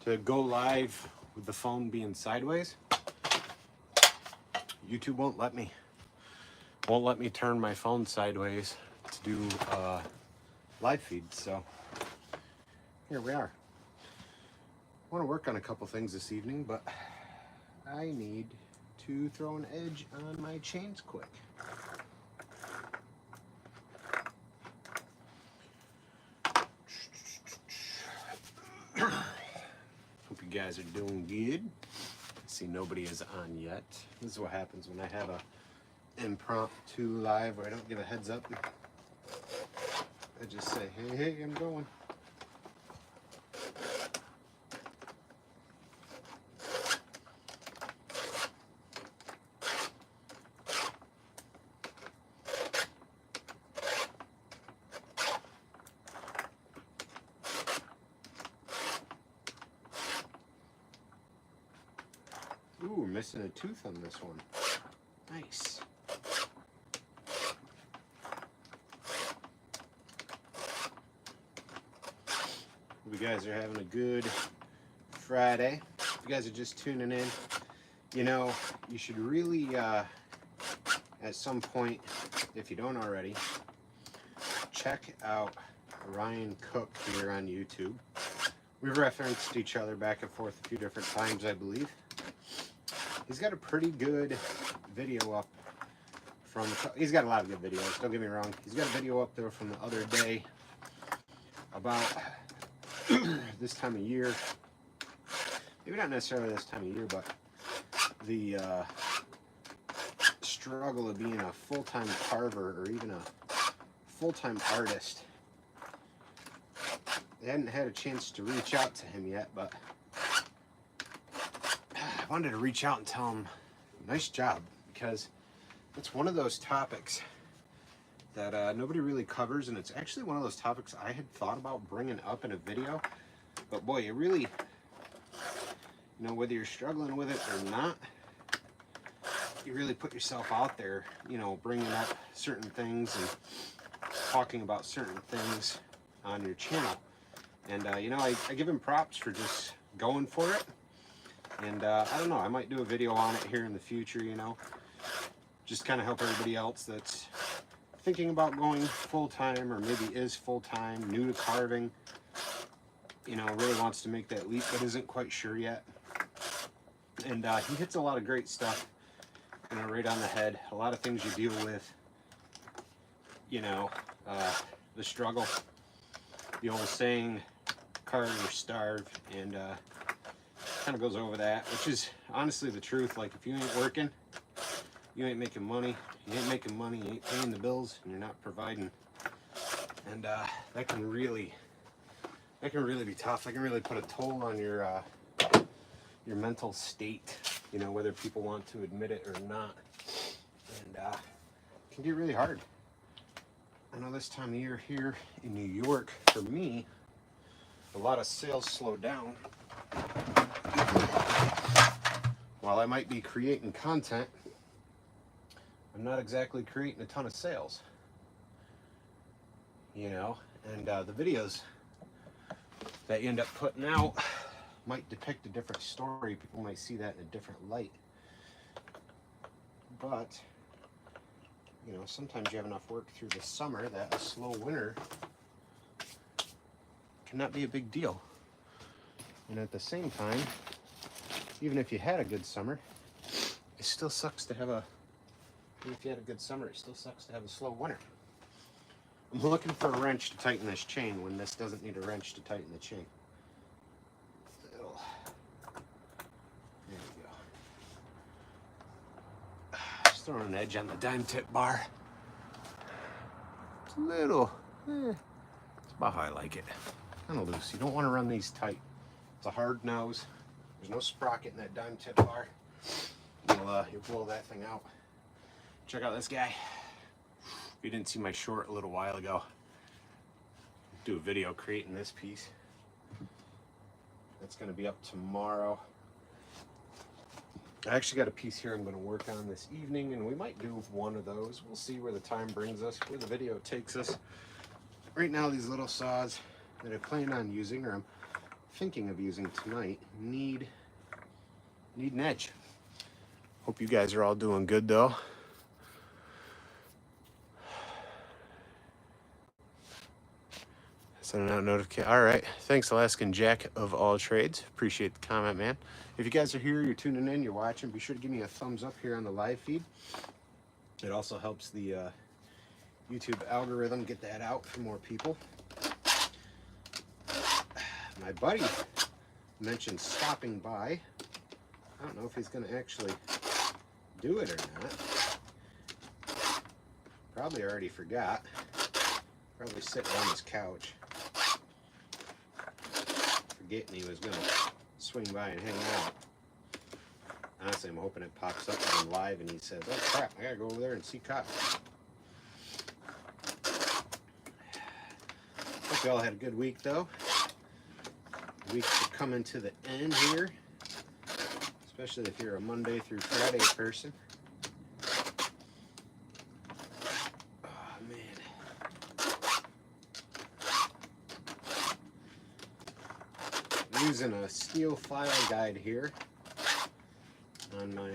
to go live with the phone being sideways. YouTube won't let me. Won't let me turn my phone sideways to do live feeds. So here we are. I want to work on a couple things this evening, but I need to throw an edge on my chains quick. Hope you guys are doing good. I see nobody is on yet. This is what happens when I have a impromptu live where I don't give a heads up. I just say, hey, I'm going. Ooh, we're missing a tooth on this one. Nice. Hope you guys are having a good Friday. If you guys are just tuning in, you know, you should really, at some point, if you don't already, check out Ryan Cook here on YouTube. We've referenced each other back and forth a few different times, I believe. He's got a pretty good video up from, he's got a lot of good videos, don't get me wrong. He's got a video up there from the other day about this time of year. Maybe not necessarily this time of year, but the struggle of being a full-time carver or even a full-time artist. They hadn't had a chance to reach out to him yet, but I wanted to reach out and tell him, nice job, because it's one of those topics that nobody really covers, and it's actually one of those topics I had thought about bringing up in a video, but boy, it really, you know, whether you're struggling with it or not, you really put yourself out there, you know, bringing up certain things and talking about certain things on your channel. And, you know, I give him props for just going for it. And I don't know, I might do a video on it here in the future, you know, just kind of help everybody else that's thinking about going full-time or maybe is full-time, new to carving, you know, really wants to make that leap but isn't quite sure yet. And he hits a lot of great stuff, you know, right on the head. A lot of things you deal with, you know, the struggle, the old saying, carve or starve, and kind of goes over that, which is honestly the truth. Like, if you ain't working, you ain't making money. You ain't making money, you ain't paying the bills, and you're not providing. And that can really be tough. That can really put a toll on your mental state, you know, whether people want to admit it or not. And it can get really hard. I know this time of year here in New York, for me, a lot of sales slow down. While I might be creating content, I'm not exactly creating a ton of sales, you know, and the videos that you end up putting out might depict a different story. People might see that in a different light, but you know, sometimes you have enough work through the summer that a slow winter cannot be a big deal. And at the same time, even if you had a good summer, it still sucks to have even if you had a good summer, it still sucks to have a slow winter. I'm looking for a wrench to tighten this chain when this doesn't need a wrench to tighten the chain. There we go. Just throwing an edge on the dime tip bar. It's a little, it's about how I like it. Kind of loose. You don't want to run these tight. It's a hard nose. There's no sprocket in that dime tip bar. You'll blow that thing out. Check out this guy. If you didn't see my short a little while ago, do a video creating this piece. That's going to be up tomorrow. I actually got a piece here I'm going to work on this evening, and we might do one of those. We'll see where the time brings us, where the video takes us. Right now, these little saws that I plan on using, or I'm thinking of using tonight, need an edge. Hope you guys are all doing good though. Sending out notification. All right. Thanks, Alaskan Jack of all trades. Appreciate the comment, man. If you guys are here, you're tuning in, you're watching, be sure to give me a thumbs up here on the live feed. It also helps the YouTube algorithm get that out for more people. My buddy mentioned stopping by. I don't know if he's going to actually do it or not. Probably already forgot. Probably sitting on his couch, forgetting he was going to swing by and hang out. Honestly, I'm hoping it pops up on live and he says, oh crap, I gotta go over there and see Kyle. Hope y'all had a good week though. The week's coming to the end here, especially if you're a Monday through Friday person. Using a steel file guide here on my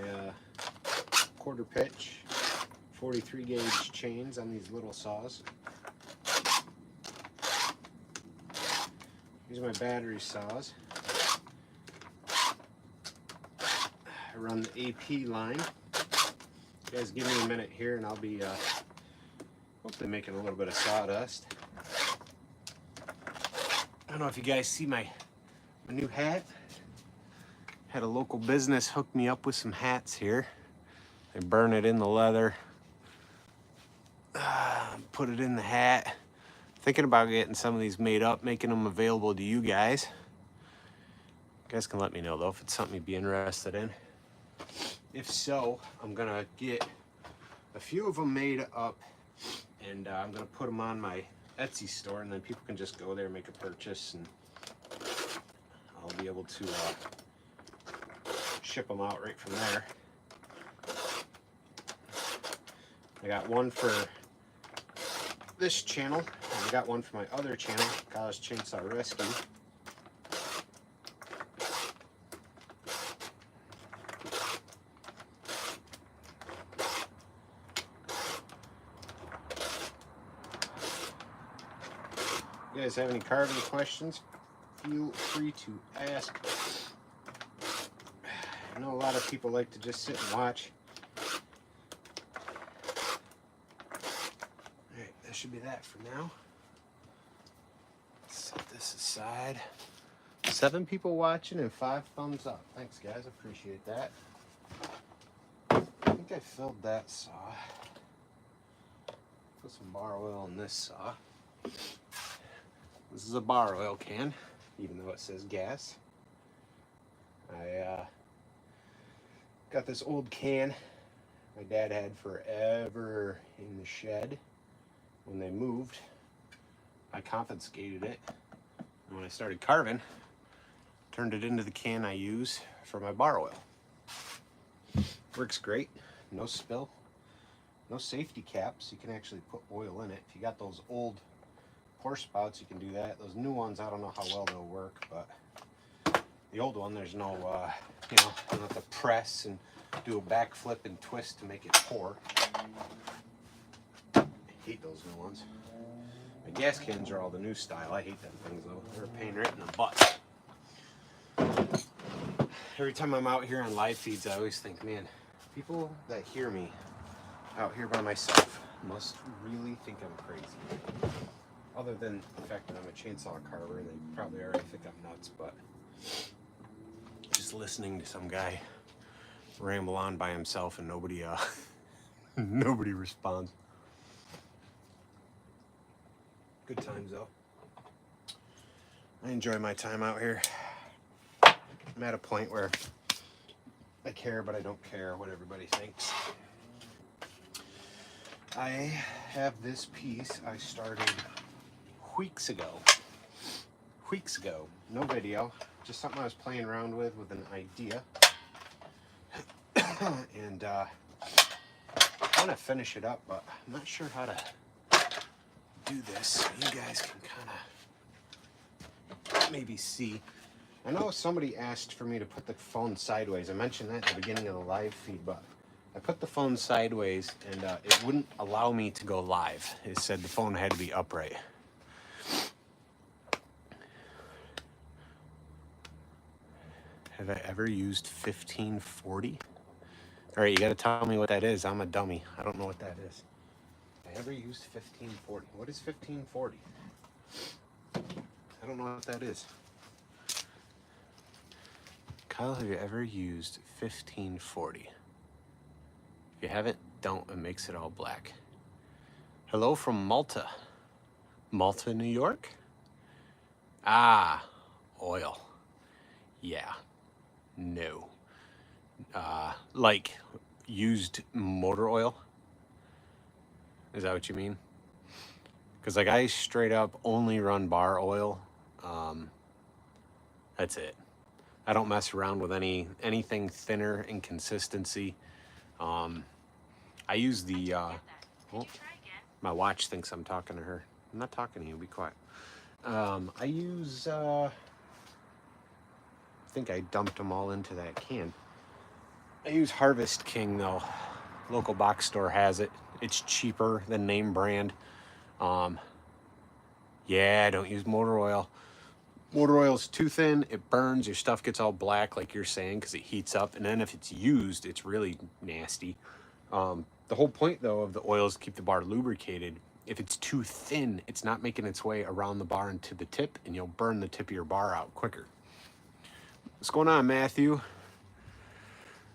quarter pitch 43 gauge chains on these little saws. These are my battery saws. I run the AP line. You guys give me a minute here and I'll be hopefully making a little bit of sawdust. I don't know if you guys see my new hat. Had a local business hook me up with some hats here. I burn it in the leather, put it in the hat. Thinking about getting some of these made up, making them available to you guys. You guys can let me know though if it's something you'd be interested in. If so, I'm gonna get a few of them made up and I'm gonna put them on my Etsy store, and then people can just go there and make a purchase, and I'll be able to ship them out right from there. I got one for this channel, and I got one for my other channel, Kyle's Chainsaw Rescue. If you guys have any carving questions, feel free to ask. I know a lot of people like to just sit and watch. Alright, that should be that for now. Set this aside. 7 people watching and 5 thumbs up. Thanks guys, appreciate that. I think I filled that saw. Put some bar oil in this saw. This is a bar oil can, even though it says gas. I got this old can my dad had forever in the shed. When they moved, I confiscated it. And when I started carving, turned it into the can I use for my bar oil. Works great, no spill, no safety caps. You can actually put oil in it. If you got those old pour spouts, you can do that. Those new ones, I don't know how well they'll work, but the old one, there's no, you know, you have to press and do a backflip and twist to make it pour. I hate those new ones. My gas cans are all the new style. I hate them things though. They're a pain right in the butt. Every time I'm out here on live feeds, I always think, man, people that hear me out here by myself must really think I'm crazy. Other than the fact that I'm a chainsaw carver, they probably already think I'm nuts, but just listening to some guy ramble on by himself and nobody nobody responds. Good times though. I enjoy my time out here. I'm at a point where I care, but I don't care what everybody thinks. I have this piece I started weeks ago. No video, just something I was playing around with an idea. And I want to finish it up, but I'm not sure how to do this. So you guys can kind of maybe see. I know somebody asked for me to put the phone sideways. I mentioned that at the beginning of the live feed, but I put the phone sideways and it wouldn't allow me to go live. It said the phone had to be upright. Have I ever used 1540? All right, you got to tell me what that is. I'm a dummy. I don't know what that is. Have I ever used 1540? What is 1540? I don't know what that is. Kyle, have you ever used 1540? If you haven't, don't. It makes it all black. Hello from Malta. Malta, New York? Ah, oil. Yeah. No. Like used motor oil? Is that what you mean? Because like I straight up only run bar oil. That's it. I don't mess around with anything thinner in consistency. I use the oh, my watch thinks I'm talking to her. I'm not talking to you, be quiet. I use I think I dumped them all into that can. I use Harvest King though. Local box store has it. It's cheaper than name brand. Yeah, don't use motor oil. Motor oil is too thin, it burns, your stuff gets all black like you're saying because it heats up, and then if it's used, it's really nasty. The whole point though of the oil is to keep the bar lubricated. If it's too thin, it's not making its way around the bar into the tip, and you'll burn the tip of your bar out quicker. What's going on, Matthew?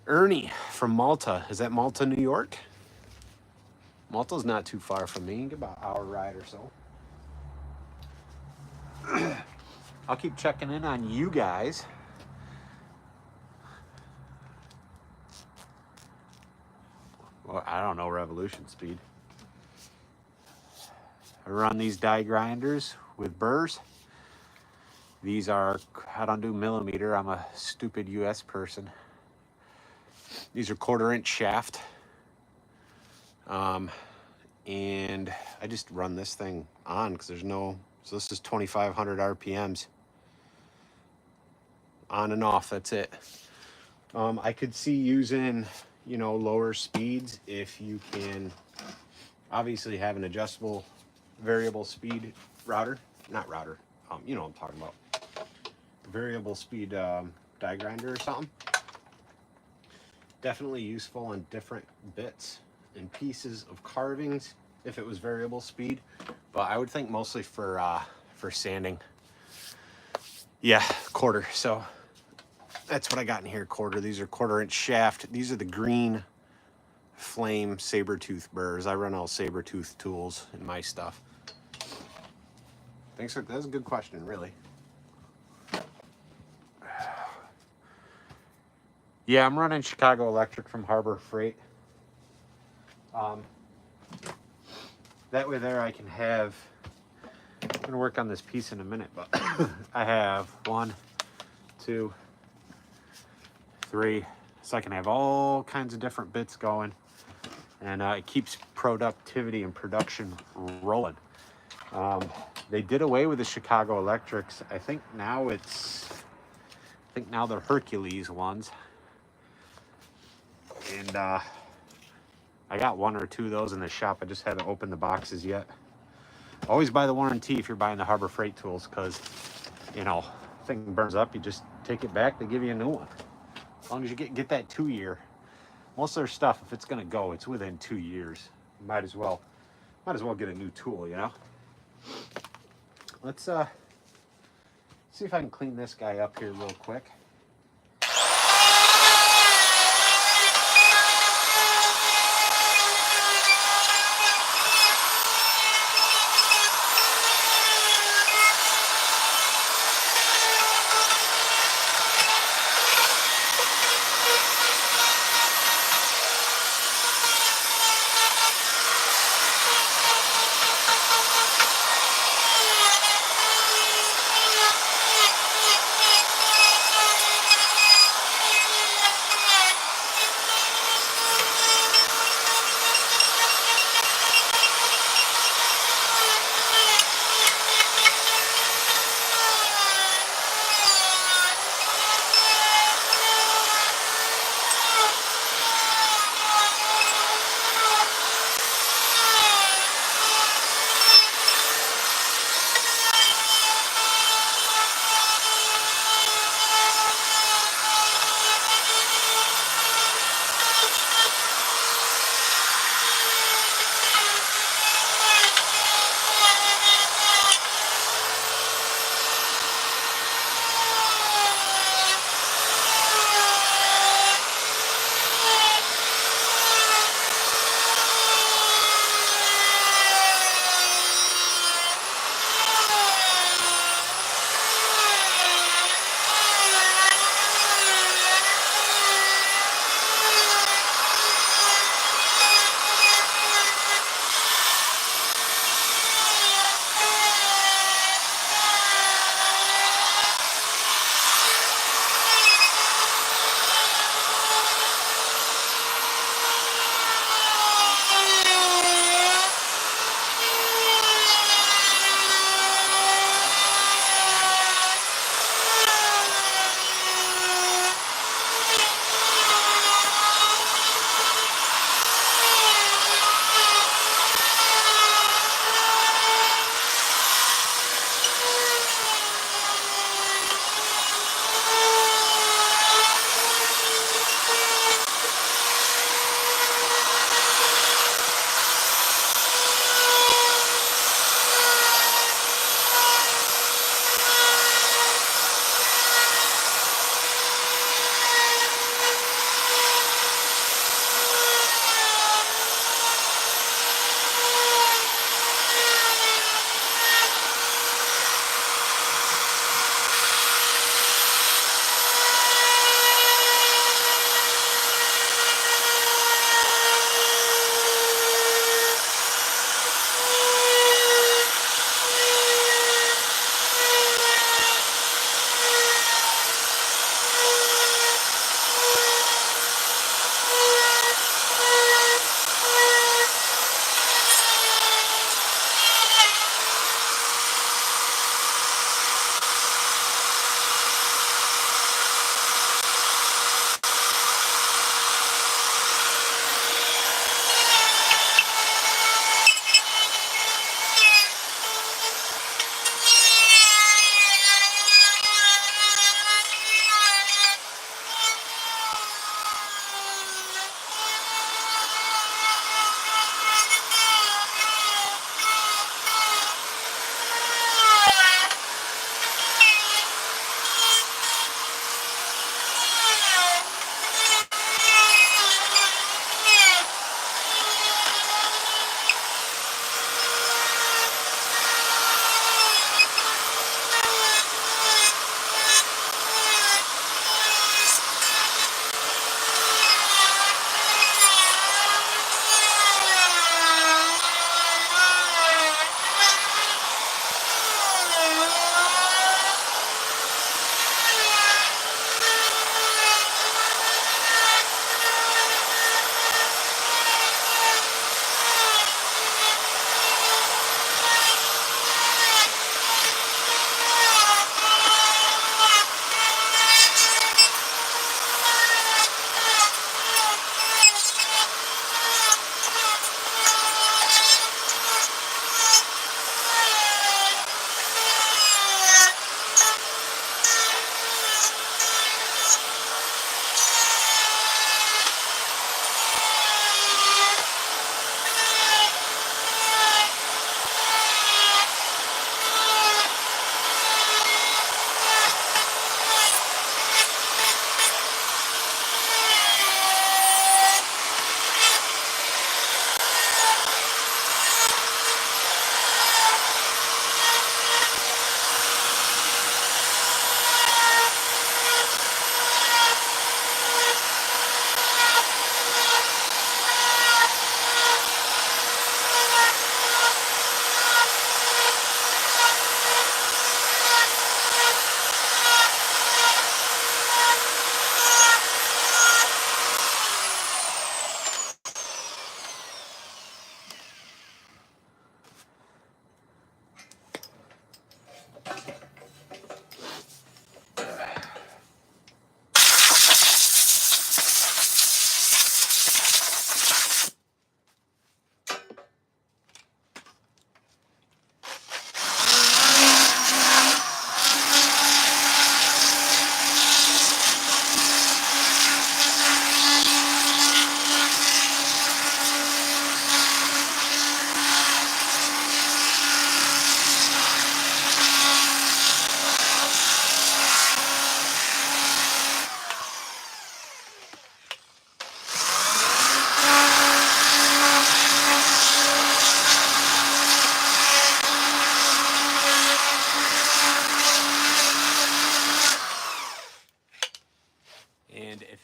Ernie from Malta. Is that Malta, New York? Malta's not too far from me. Get about an hour ride or so. I'll keep checking in on you guys. Well, I don't know revolution speed. I run these die grinders with burrs. These are, I don't do millimeter. I'm a stupid US person. These are 1/4 inch shaft. And I just run this thing on because there's no, so this is 2,500 RPMs. On and off, that's it. I could see using, you know, lower speeds if you can obviously have an adjustable variable speed router. Not router, you know what I'm talking about. Variable speed die grinder or something. Definitely useful on different bits and pieces of carvings if it was variable speed, but I would think mostly for sanding. Yeah, 1/4. So that's what I got in here, 1/4. These are 1/4 inch shaft. These are the green flame Saburrtooth burrs. I run all Saburrtooth tools in my stuff. Thanks for, that's a good question, really. Yeah, I'm running Chicago Electric from Harbor Freight. That way there I can have, I'm gonna work on this piece in a minute, but I have 1, 2, 3, so I can have all kinds of different bits going, and it keeps productivity and production rolling. They did away with the Chicago Electrics. I think now they're Hercules ones. And I got 1 or 2 of those in the shop. I just haven't opened the boxes yet. Always buy the warranty if you're buying the Harbor Freight tools, because, you know, thing burns up, you just take it back, they give you a new one. As long as you get that 2-year. Most of their stuff, if it's gonna go, it's within 2 years. You might as well get a new tool, you know? Let's see if I can clean this guy up here real quick.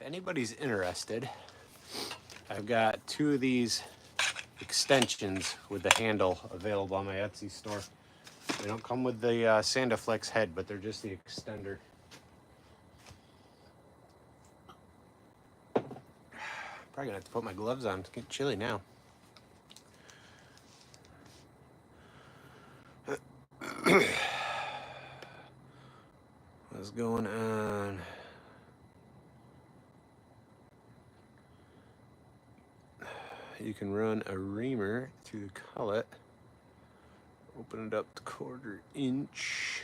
anybody's interested, I've got 2 of these extensions with the handle available on my Etsy store. They don't come with the Sandaflex head, but they're just the extender. Probably gonna have to put my gloves on. It's getting chilly now. What's going on? You can run a reamer through the cullet. Open it up to 1/4 inch.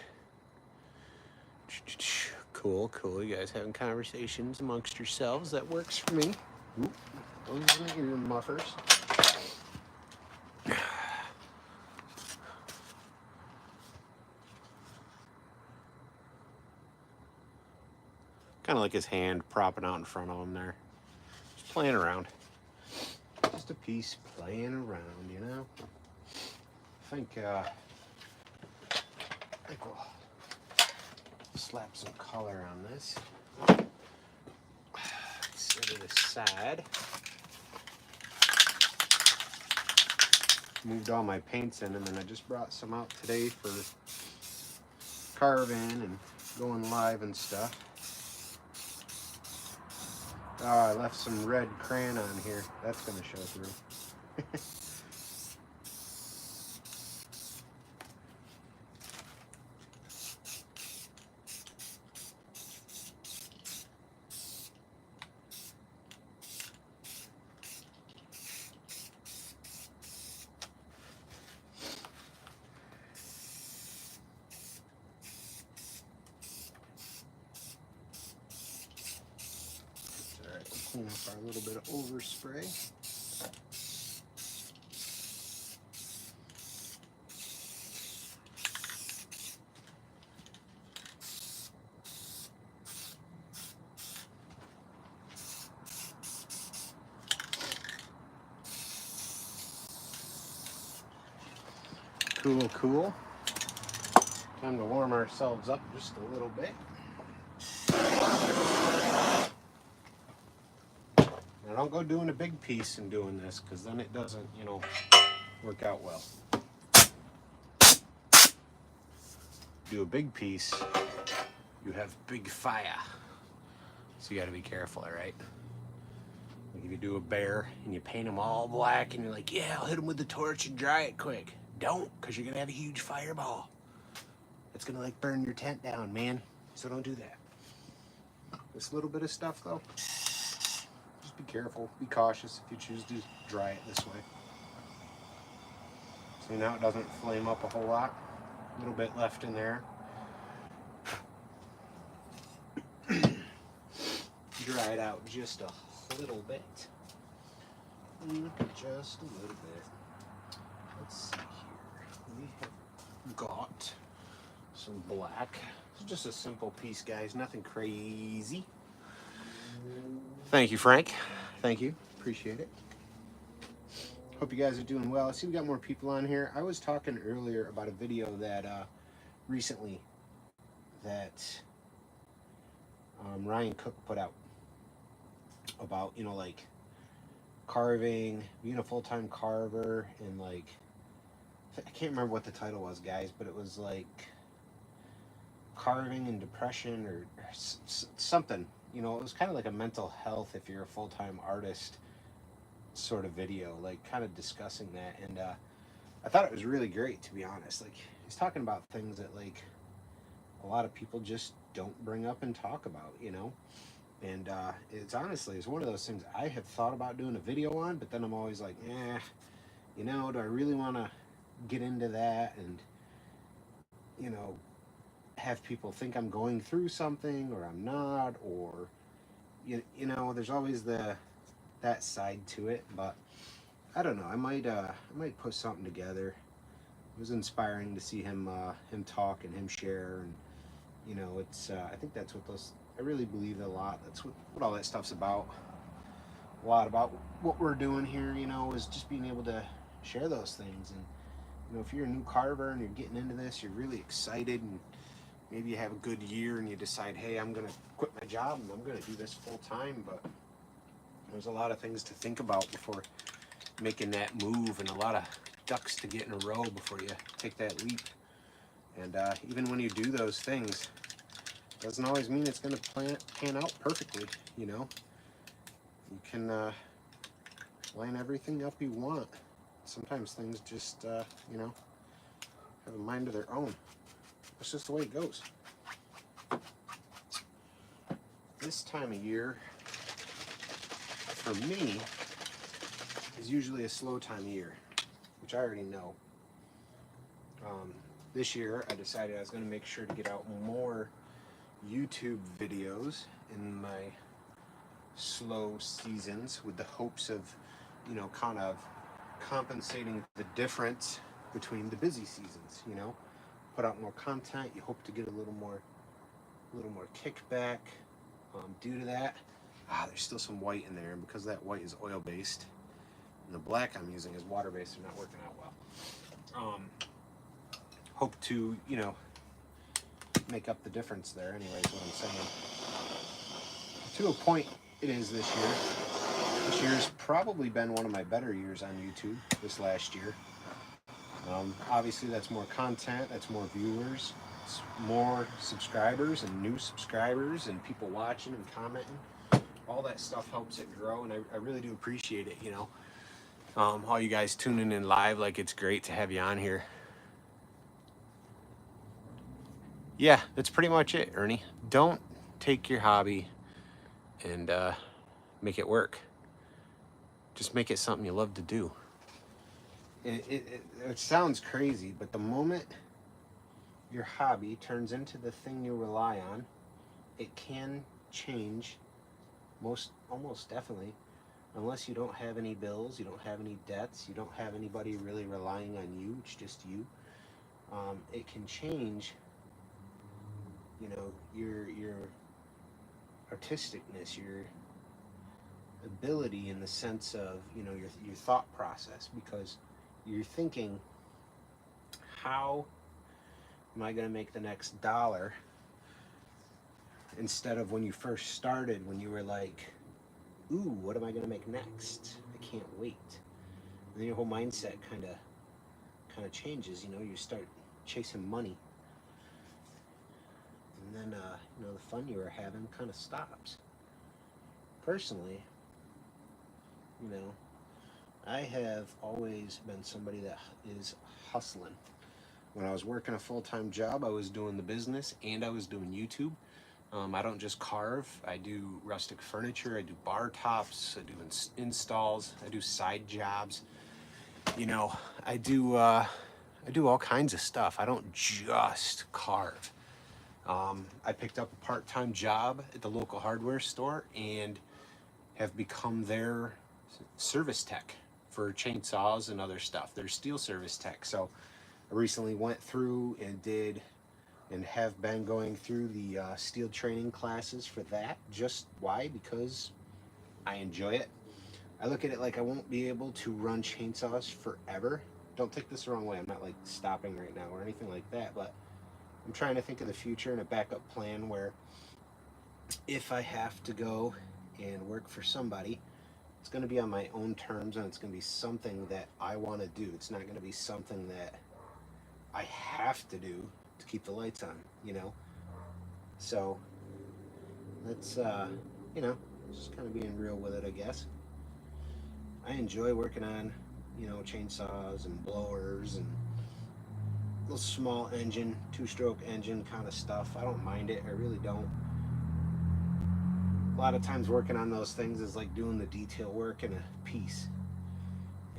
Cool, cool. You guys having conversations amongst yourselves. That works for me. Oop, those are ear muffers. Kind of like his hand propping out in front of him there. Just playing around. Just a piece playing around, you know? I think we'll slap some color on this. Set it aside. Moved all my paints in, and then I just brought some out today for carving and going live and stuff. Oh, I left some red crayon on here. That's going to show through. Clean up our little bit of overspray. Cool, cool. Time to warm ourselves up just a little bit. Now don't go doing a big piece and doing this, because then it doesn't, you know, work out well. Do a big piece, you have big fire. So you gotta be careful, all right? Like if you do a bear and you paint them all black and you're like, yeah, I'll hit them with the torch and dry it quick. Don't, because you're gonna have a huge fireball. It's gonna like burn your tent down, man. So don't do that. This little bit of stuff though, just be careful, be cautious if you choose to dry it this way. See, now it doesn't flame up a whole lot. A little bit left in there. Dry it out just a little bit. Just a little bit. Let's see here. We have got some black. It's just a simple piece, guys. Nothing crazy. Thank you, Frank. Thank you. Appreciate it. Hope you guys are doing well. I see we got more people on here. I was talking earlier about a video that recently that Ryan Cook put out about, you know, like carving, being a full-time carver, and like I can't remember what the title was, guys, but it was like carving and depression or something. You know, it was kind of like a mental health if you're a full-time artist sort of video, like kind of discussing that. And I thought it was really great, to be honest. Like he's talking about things that like a lot of people just don't bring up and talk about, you know. And it's honestly, it's one of those things I have thought about doing a video on, but then I'm always like, you know, do I really want to get into that and, you know, have people think I'm going through something or I'm not, or you know, there's always that side to it. But I don't know, I might put something together. It was inspiring to see him talk and him share, and you know, it's I think that's what those, I really believe a lot. That's what all that stuff's about. A lot about what we're doing here, you know, is just being able to share those things. And you know, if you're a new carver and you're getting into this, you're really excited and maybe you have a good year and you decide, hey, I'm going to quit my job and I'm going to do this full time. But there's a lot of things to think about before making that move, and a lot of ducks to get in a row before you take that leap. And even when you do those things, doesn't always mean it's going to pan out perfectly, you know. You can line everything up you want. Sometimes things just, you know, have a mind of their own. That's just the way it goes. This time of year, for me, is usually a slow time of year, which I already know. This year, I decided I was going to make sure to get out more YouTube videos in my slow seasons with the hopes of, you know, kind of compensating the difference between the busy seasons, you know. Put out more content, you hope to get a little more kickback due to that. There's still some white in there, and because that white is oil based and the black I'm using is water based, they're not working out well. Hope to, you know, make up the difference there anyway, is what I'm saying. To a point it is this year. This year's probably been one of my better years on YouTube this last year. Obviously that's more content, that's more viewers, it's more subscribers and new subscribers and people watching and commenting. All that stuff helps it grow, and I really do appreciate it, you know. All you guys tuning in live, like, it's great to have you on here. Yeah, that's pretty much it, Ernie. Don't take your hobby and make it work. Just make it something you love to do. It sounds crazy, but the moment your hobby turns into the thing you rely on, it can change almost definitely, unless you don't have any bills, you don't have any debts, you don't have anybody really relying on you, it's just you. It can change, you know, your artisticness, your ability in the sense of, you know, your thought process, because you're thinking, how am I going to make the next dollar, instead of when you first started, when you were like, ooh, what am I going to make next? I can't wait. And then your whole mindset kind of changes, you know, you start chasing money. And then, you know, the fun you were having kind of stops. Personally, you know, I have always been somebody that is hustling. When I was working a full-time job, I was doing the business and I was doing YouTube. I don't just carve, I do rustic furniture, I do bar tops, I do installs, I do side jobs. You know, I do all kinds of stuff. I don't just carve. I picked up a part-time job at the local hardware store and have become their service tech for chainsaws and other stuff. They're steel service tech. So I recently went through and did and have been going through the steel training classes for that. Just why? Because I enjoy it. I look at it like I won't be able to run chainsaws forever. Don't take this the wrong way. I'm not like stopping right now or anything like that, but I'm trying to think of the future and a backup plan where if I have to go and work for somebody, it's going to be on my own terms, and it's going to be something that I want to do. It's not going to be something that I have to do to keep the lights on, you know? So that's, you know, just kind of being real with it, I guess. I enjoy working on, you know, chainsaws and blowers and little small engine, two-stroke engine kind of stuff. I don't mind it. I really don't. A lot of times working on those things is like doing the detail work in a piece.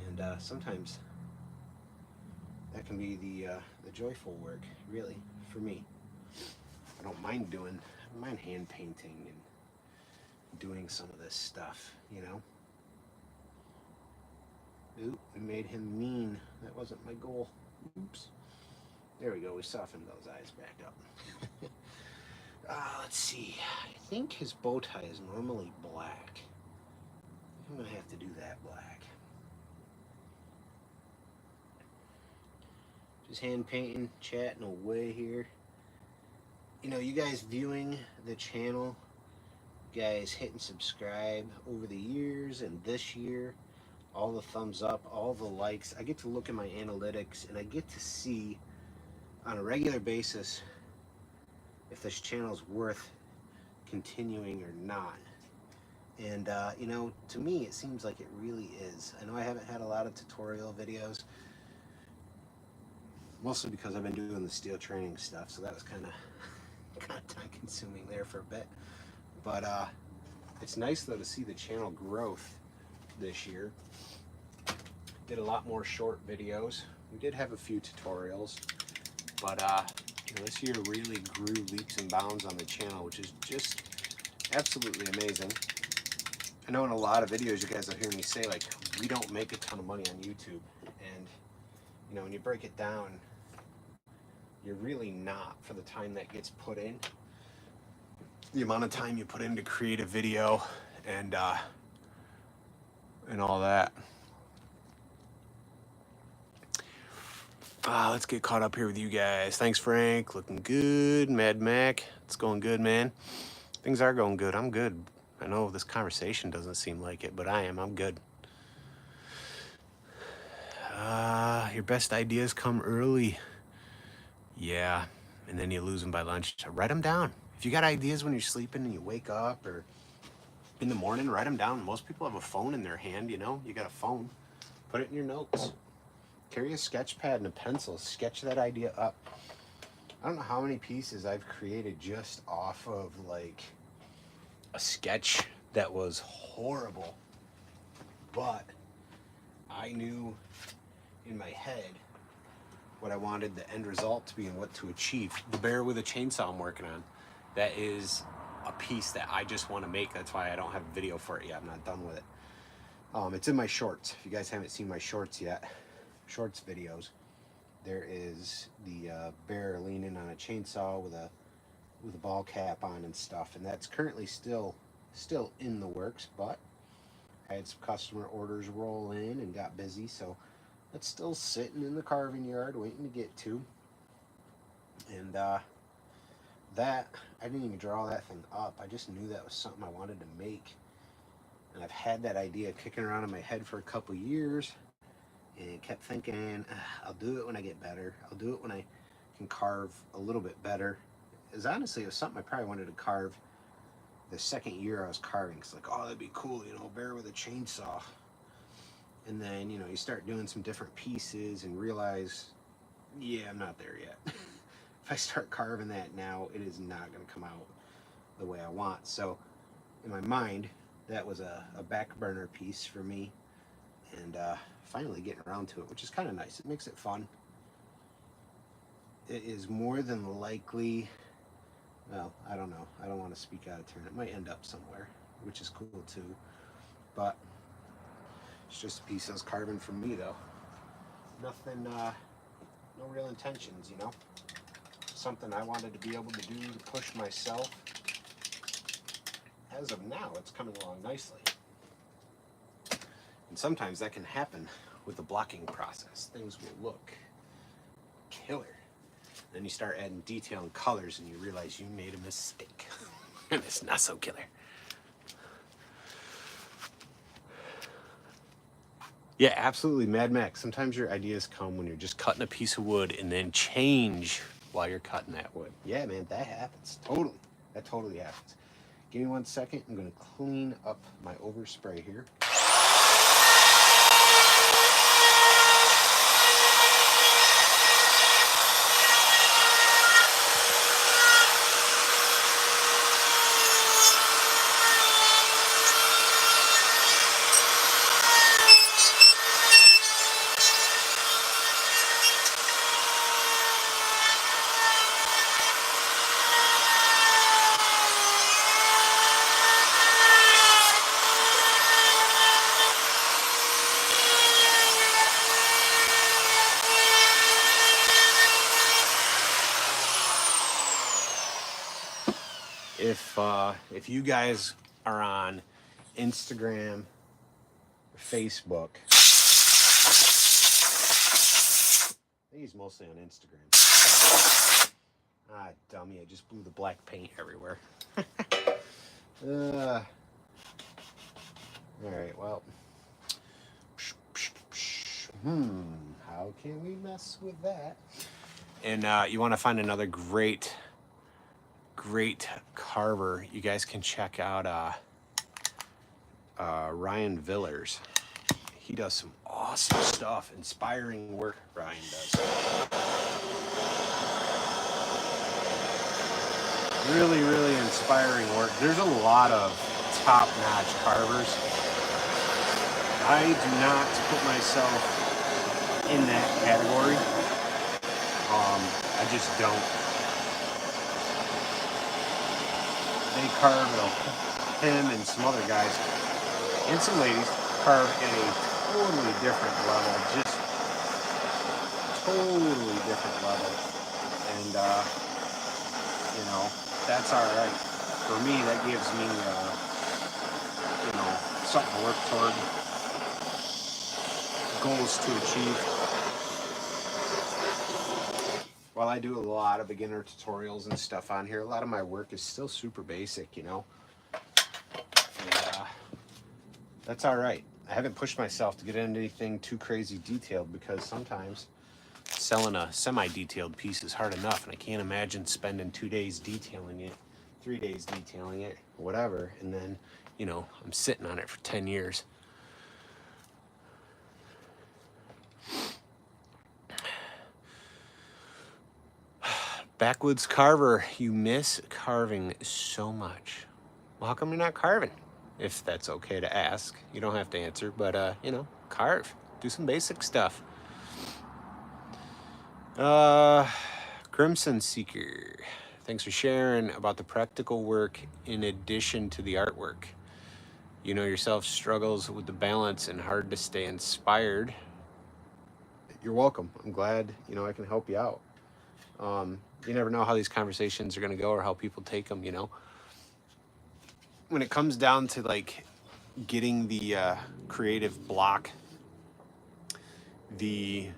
And sometimes that can be the joyful work, really, for me. I don't mind hand painting and doing some of this stuff, you know? Oop, we made him mean. That wasn't my goal. Oops. There we go, we softened those eyes back up. Let's see. I think his bow tie is normally black. I'm gonna have to do that black. Just hand painting, chatting away here. you know, you guys viewing the channel, you guys hitting subscribe over the years and this year, all the thumbs up, all the likes. I get to look at my analytics and I get to see on a regular basis if this channel is worth continuing or not. And you know, to me it seems like it really is. I know I haven't had a lot of tutorial videos, mostly because I've been doing the steel training stuff, so that was kind of time consuming there for a bit. But it's nice though to see the channel growth this year. Did a lot more short videos. We did have a few tutorials, but you know, this year really grew leaps and bounds on the channel, which is just absolutely amazing. I know in a lot of videos you guys will hear me say, like, we don't make a ton of money on YouTube, and you know, when you break it down, you're really not, for the time that gets put in, the amount of time you put in to create a video and all that. Let's get caught up here with you guys. Thanks, Frank. Looking good. Mad Mac, it's going good, man. Things are going good. I'm good. I know this conversation doesn't seem like it, but I am. I'm good. Your best ideas come early. Yeah, and then you lose them by lunch. So write them down. If you got ideas when you're sleeping and you wake up, or in the morning, write them down. Most people have a phone in their hand, you know. You got a phone. Put it in your notes. Carry a sketch pad and a pencil. Sketch that idea up. I don't know how many pieces I've created just off of like a sketch that was horrible, but I knew in my head what I wanted the end result to be and what to achieve. The bear with a chainsaw I'm working on, that is a piece that I just want to make. That's why I don't have a video for it yet. I'm not done with it. It's in my shorts. If you guys haven't seen my shorts yet, shorts videos, there is the bear leaning on a chainsaw with a ball cap on and stuff, and that's currently still in the works, but I had some customer orders roll in and got busy, so that's still sitting in the carving yard waiting to get to. And that, I didn't even draw that thing up. I just knew that was something I wanted to make, and I've had that idea kicking around in my head for a couple years, and kept thinking, I'll do it when I get better. I'll do it when I can carve a little bit better. As honestly, it was something I probably wanted to carve the second year I was carving. It's like, oh, that'd be cool, you know, bear with a chainsaw. And then, you know, you start doing some different pieces and realize, yeah, I'm not there yet. If I start carving that now, it is not going to come out the way I want. So in my mind, that was a back burner piece for me. And finally getting around to it, which is kind of nice. It makes it fun. It is more than likely, well, I don't know. I don't want to speak out of turn. It might end up somewhere, which is cool too. But it's just a piece I was carving from me, though. Nothing, no real intentions, you know? Something I wanted to be able to do to push myself. As of now, it's coming along nicely. And sometimes that can happen with the blocking process. Things will look killer. Then you start adding detail and colors and you realize you made a mistake. And it's not so killer. Yeah, absolutely, Mad Max. Sometimes your ideas come when you're just cutting a piece of wood and then change while you're cutting that wood. Yeah, man, that happens. Totally. That totally happens. Give me 1 second. I'm going to clean up my overspray here. If you guys are on Instagram, Facebook, I think he's mostly on Instagram. Ah, dummy, I just blew the black paint everywhere. Alright, well. How can we mess with that? And you want to find another great carver, you guys can check out Ryan Villers. He does some awesome stuff, inspiring work. Ryan does really inspiring work. There's a lot of top-notch carvers. I do not put myself in that category. I just don't. They carve, him and some other guys and some ladies carve at a totally different level, just totally different level. And you know, that's all right. For me, that gives me you know, something to work toward, goals to achieve. While I do a lot of beginner tutorials and stuff on here, a lot of my work is still super basic, you know. And, that's all right. I haven't pushed myself to get into anything too crazy detailed because sometimes selling a semi-detailed piece is hard enough, and I can't imagine spending 2 days detailing it, 3 days detailing it, whatever, and then, you know, I'm sitting on it for 10 years. Backwoods carver, you miss carving so much. Well, how come you're not carving? If that's okay to ask. You don't have to answer, but you know, carve. Do some basic stuff. Crimson Seeker, thanks for sharing about the practical work in addition to the artwork. You know yourself, struggles with the balance and hard to stay inspired. You're welcome. I'm glad, you know, I can help you out. You never know how these conversations are going to go or how people take them, you know. When it comes down to like getting the creative block, the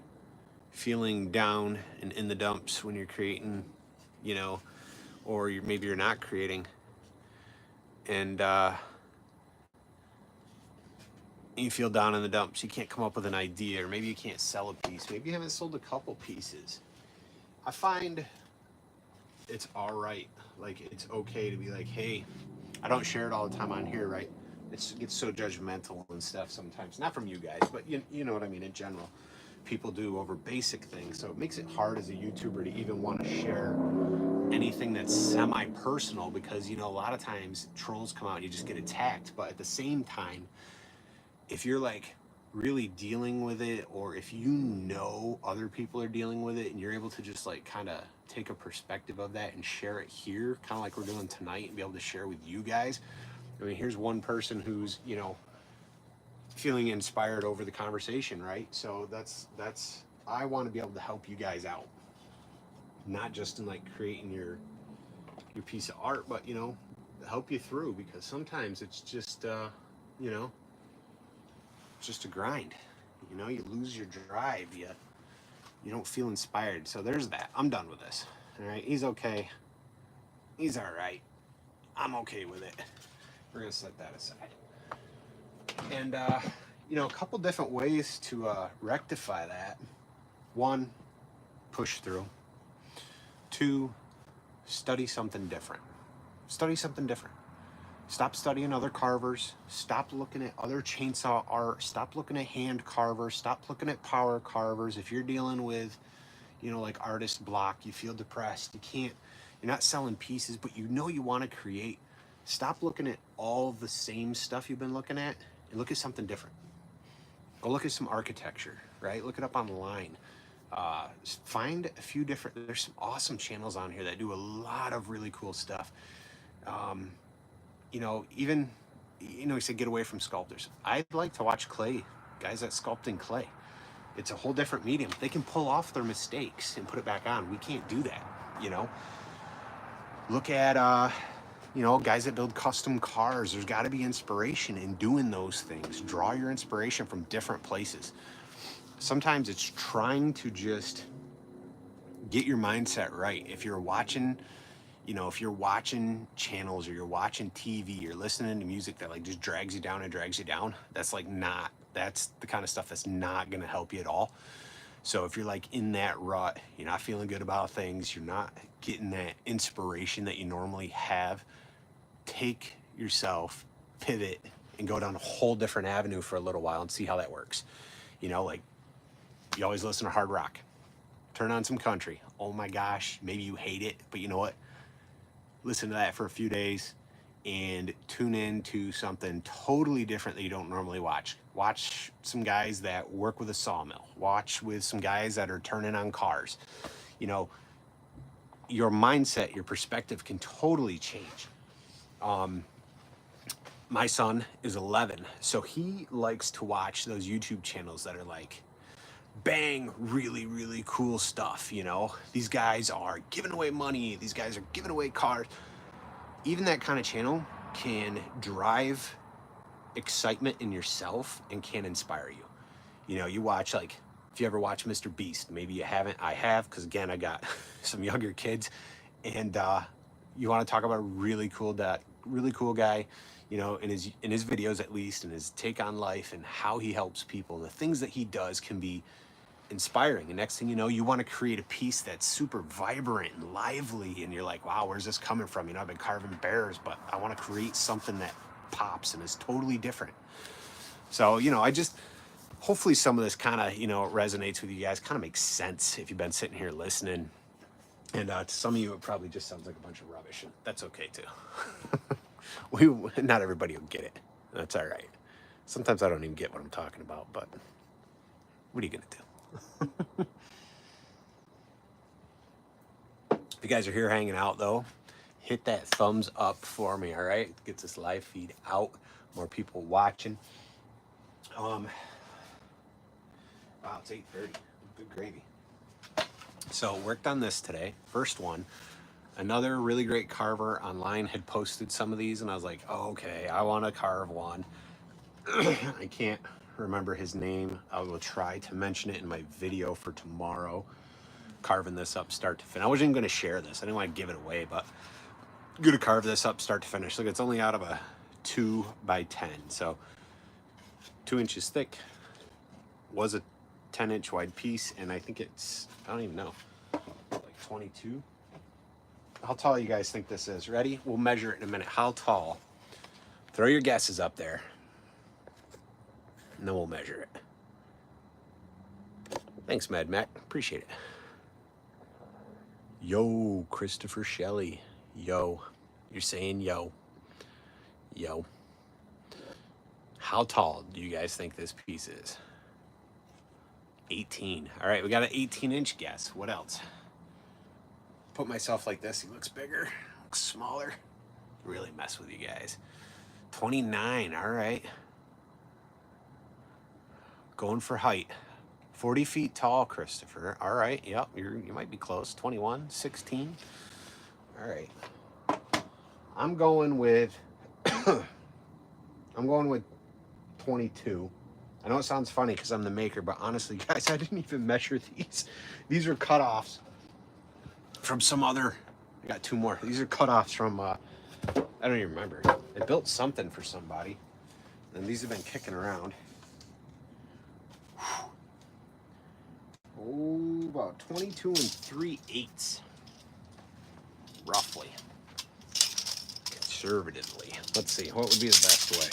feeling down and in the dumps when you're creating, you know, or maybe you're not creating, and you feel down in the dumps, you can't come up with an idea, or maybe you can't sell a piece, maybe you haven't sold a couple pieces. I find it's all right. Like, it's okay to be like, hey, I don't share it all the time on here, right? It gets so judgmental and stuff sometimes. Not from you guys, but you know what I mean in general. People do over basic things. So it makes it hard as a YouTuber to even want to share anything that's semi-personal because, you know, a lot of times trolls come out and you just get attacked. But at the same time, if you're like really dealing with it, or if you know other people are dealing with it and you're able to just like kind of take a perspective of that and share it here, kind of like we're doing tonight, and be able to share with you guys. I mean, here's one person who's, you know, feeling inspired over the conversation, right? So that's I want to be able to help you guys out, not just in like creating your piece of art, but, you know, help you through, because sometimes it's just you know, just a grind. You know, you lose your drive, you don't feel inspired. So there's that. I'm done with this. All right, he's okay, he's all right, I'm okay with it. We're gonna set that aside. And you know, a couple different ways to rectify that. One, push through. Two, study something different. Study something different. Stop studying other carvers. Stop looking at other chainsaw art. Stop looking at hand carvers. Stop looking at power carvers. If you're dealing with, you know, like artist block, you feel depressed, you're not selling pieces, but you know you want to create. Stop looking at all the same stuff you've been looking at and look at something different. Go look at some architecture, right? Look it up online. Find a few different, there's some awesome channels on here that do a lot of really cool stuff. You know, even, you know, you said get away from sculptors. I'd like to watch clay, guys that sculpt in clay. It's a whole different medium. They can pull off their mistakes and put it back on. We can't do that, you know. Look at, you know, guys that build custom cars. There's got to be inspiration in doing those things. Draw your inspiration from different places. Sometimes it's trying to just get your mindset right. If you're watching, you know, if you're watching channels or you're watching TV, you're listening to music that like just drags you down and drags you down, that's like not, that's the kind of stuff that's not going to help you at all. So if you're like in that rut, you're not feeling good about things, you're not getting that inspiration that you normally have, take yourself, pivot, and go down a whole different avenue for a little while and see how that works. You know, like you always listen to hard rock, turn on some country. Oh my gosh, maybe you hate it, but you know what? Listen to that for a few days and tune into something totally different that you don't normally watch. Watch some guys that work with a sawmill. Watch with some guys that are turning on cars. You know, your mindset, your perspective can totally change. My son is 11, so he likes to watch those YouTube channels that are like, bang, really, really cool stuff, you know? These guys are giving away money, these guys are giving away cars. Even that kind of channel can drive excitement in yourself and can inspire you. You know, you watch, like, if you ever watch Mr. Beast, maybe you haven't, I have, because again, I got some younger kids, and you want to talk about a really cool guy, you know, in his videos at least, and his take on life and how he helps people, and the things that he does can be inspiring. And next thing you know, you want to create a piece that's super vibrant and lively, and you're like, wow, where's this coming from? You know, I've been carving bears, but I want to create something that pops and is totally different. So, you know, I just, hopefully some of this kind of, you know, resonates with you guys, kind of makes sense if you've been sitting here listening. And to some of you, it probably just sounds like a bunch of rubbish, and that's okay too. Not everybody will get it. That's all right. Sometimes I don't even get what I'm talking about, but what are you gonna do? If you guys are here hanging out though, hit that thumbs up for me, all right? Gets this live feed out, more people watching. Wow, it's 8:30. Good gravy. So worked on this today. First one. Another really great carver online had posted some of these, and I was like, oh, okay, I want to carve one. I can't remember his name. I will try to mention it in my video for tomorrow. Carving this up start to finish. I wasn't even going to share this. I didn't want to give it away, but I'm going to carve this up start to finish. Look, it's only out of a 2x10, so 2 inches thick. Was a 10-inch wide piece, and I think it's, I don't even know, like 22. How tall you guys think this is? Ready? We'll measure it in a minute. How tall? Throw your guesses up there, and then we'll measure it. Thanks, Mad Mac. Appreciate it. Yo, Christopher Shelley. Yo. You're saying yo. Yo. How tall do you guys think this piece is? 18. All right, we got an 18-inch guess. What else? Put myself like this. He looks bigger, looks smaller. Really mess with you guys. 29. All right. Going for height. 40 feet tall, Christopher. All right. Yep. You might be close. 21, 16. All right. I'm going with 22. I know it sounds funny because I'm the maker, but honestly, guys, I didn't even measure these. These are cutoffs from some other, I got 2 more. These are cutoffs from, I don't even remember. I built something for somebody, and these have been kicking around. Oh, about 22 3/8, roughly, conservatively. Let's see, what would be the best way?